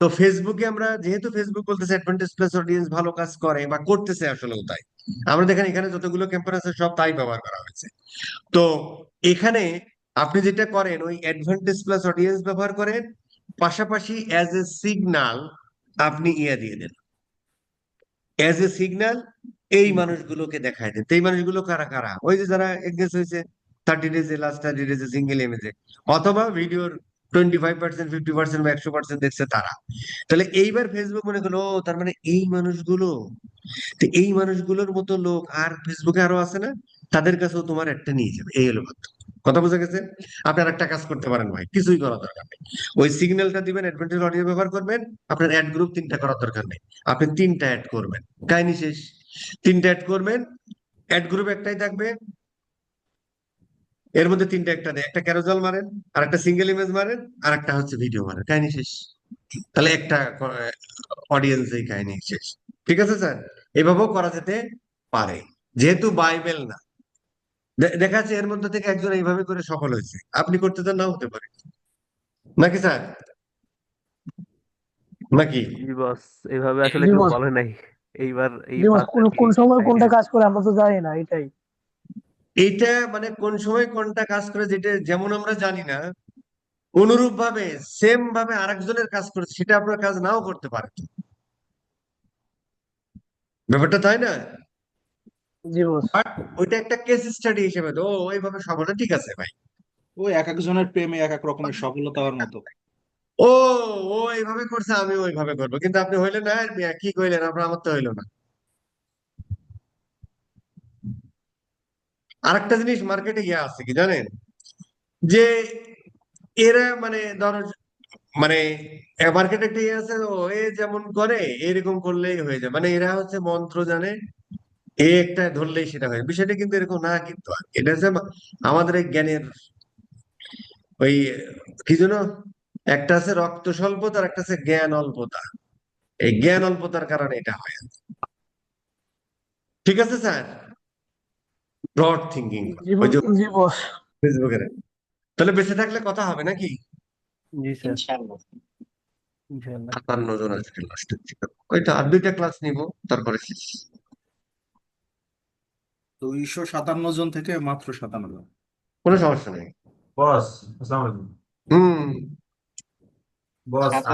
তো ফেসবুকে আমরা যেহেতু ফেসবুক বলতেছে অ্যাডভান্টেজ প্লাস অডিয়েন্স ভালো কাজ করে বা করতেছে, আসলেও তাই। আমরা দেখেন এখানে যতগুলো ক্যাম্পেইন আছে সব তাই ব্যবহার করা হয়েছে। তো এখানে আপনি যেটা করেন ওই অ্যাডভান্টেজ প্লাস অডিয়েন্স ব্যবহার করেন, পাশাপাশি অ্যাজ এ সিগনাল আপনি ইয়া দিয়ে দেন, অ্যাজ এ সিগন্যাল এই মানুষগুলোকে দেখায় দেন। তো এই মানুষগুলো কারা কারা? ওই যে যারা এঙ্গেজ হয়েছে 30 ডেজে, লাস্ট 30 ডেজে সিঙ্গেল ইমেজে, অথবা ভিডিওর 25%, 50% বা 100% দেখছে তারা। তাহলে এইবার ফেসবুক মনে করলো ও, তার মানে এই মানুষগুলো, তো এই মানুষগুলোর মতো লোক আর ফেসবুকে আরো আছে না, তাদের কাছেও তোমার একটা নিয়ে যাবে। এই হলো কথা। কথা বোঝা গেছে? আপনার একটা কাজ করতে পারেন ভাই, কিছুই করার দরকার নেই। ওই সিগন্যালটা দিবেন, অ্যাডভান্টেজ অডিও ব্যবহার করবেন, আপনার অ্যাড গ্রুপ 3টা করার দরকার নেই, আপনি 3টা অ্যাড করবেন, কাহিনী শেষ। 3টা অ্যাড করবেন, অ্যাড গ্রুপ একটাই থাকবে, এর মধ্যে 3টা একটা দেয়, একটা ক্যারোজাল মারেন, আর একটা সিঙ্গেল ইমেজ মারেন, আর একটা হচ্ছে ভিডিও মারেন, কাহিনী শেষ। তাহলে একটা অডিয়েন্স, এই কাহিনী শেষ। ঠিক আছে স্যার? এভাবেও করা যেতে পারে, যেহেতু বাইবেল না। দেখা যাচ্ছে এর মধ্যে থেকে একজন এইভাবে করে সফল হয়েছে, আপনি করতে চান, নাও হতে পারে, নাকি স্যার? নাকি? জি বস, এইভাবে আসলে জি কেউ বস। বলে নাই। এইবার এই জি বস, ফার্স্ট কোন আর কি কোন সময় আইডিয়া। কোনটা কাজ করে আমরা তো জানি না, এটাই। এইটা মানে কোন সময় কোনটা কাজ করে যেটা যেমন আমরা জানি না, অনুরূপ ভাবে সেম ভাবে আরেকজনের কাজ করে সেটা আপনার কাজ নাও করতে পারে। ব্যাপারটা তাই না? জি বস। বাট ওইটা একটা কেস স্টাডি হিসেবে তো ও ওইভাবে সফল হয়, ঠিক আছে ভাই। ওই এক একজনের প্রেমে এক এক রকমের সফলতা হওয়ার মতো। ও ও এইভাবে করছে, আমি ওইভাবে করবো, কিন্তু আপনি হইলেন না, আর কি কইলেন আপনার? আমার তো হইলো না। আরেকটা জিনিস মার্কেটে ইয়ে আছে কি জানেন, যে এরা মানে ধরো মানে মার্কেটে একটা ইয়ে আছে, ও এ যেমন করে এরকম করলেই হয়ে যায়, মানে এরা হচ্ছে মন্ত্র জানে, এ একটা ধরলেই সেটা হয়। বিষয়টা কিন্তু এরকম না, কিন্তু এটা হচ্ছে আমাদের এই জ্ঞানের ওই কি যেন একটা আছে রক্ত স্বল্পতা আর একটা আছে জ্ঞান অল্পতা। এই জ্ঞান অল্পতার কারণে এটা হয়। ঠিক আছে স্যার, ব্রড থিঙ্কিং ওই যে জি বস। ফেসবুকের। তাহলে বেঁচে থাকলে কথা হবে নাকি? জি স্যার, ইনশাআল্লাহ। ইনশাআল্লাহ। 57 জন আজকে লাস্ট, ওইটা আর 2টা ক্লাস নিব, তারপরে শেষ। 257 জন থেকে মাত্র 57। কোনো সমস্যা নেই। বস, আসসালামু আলাইকুম। হুম। বস, ছাত্র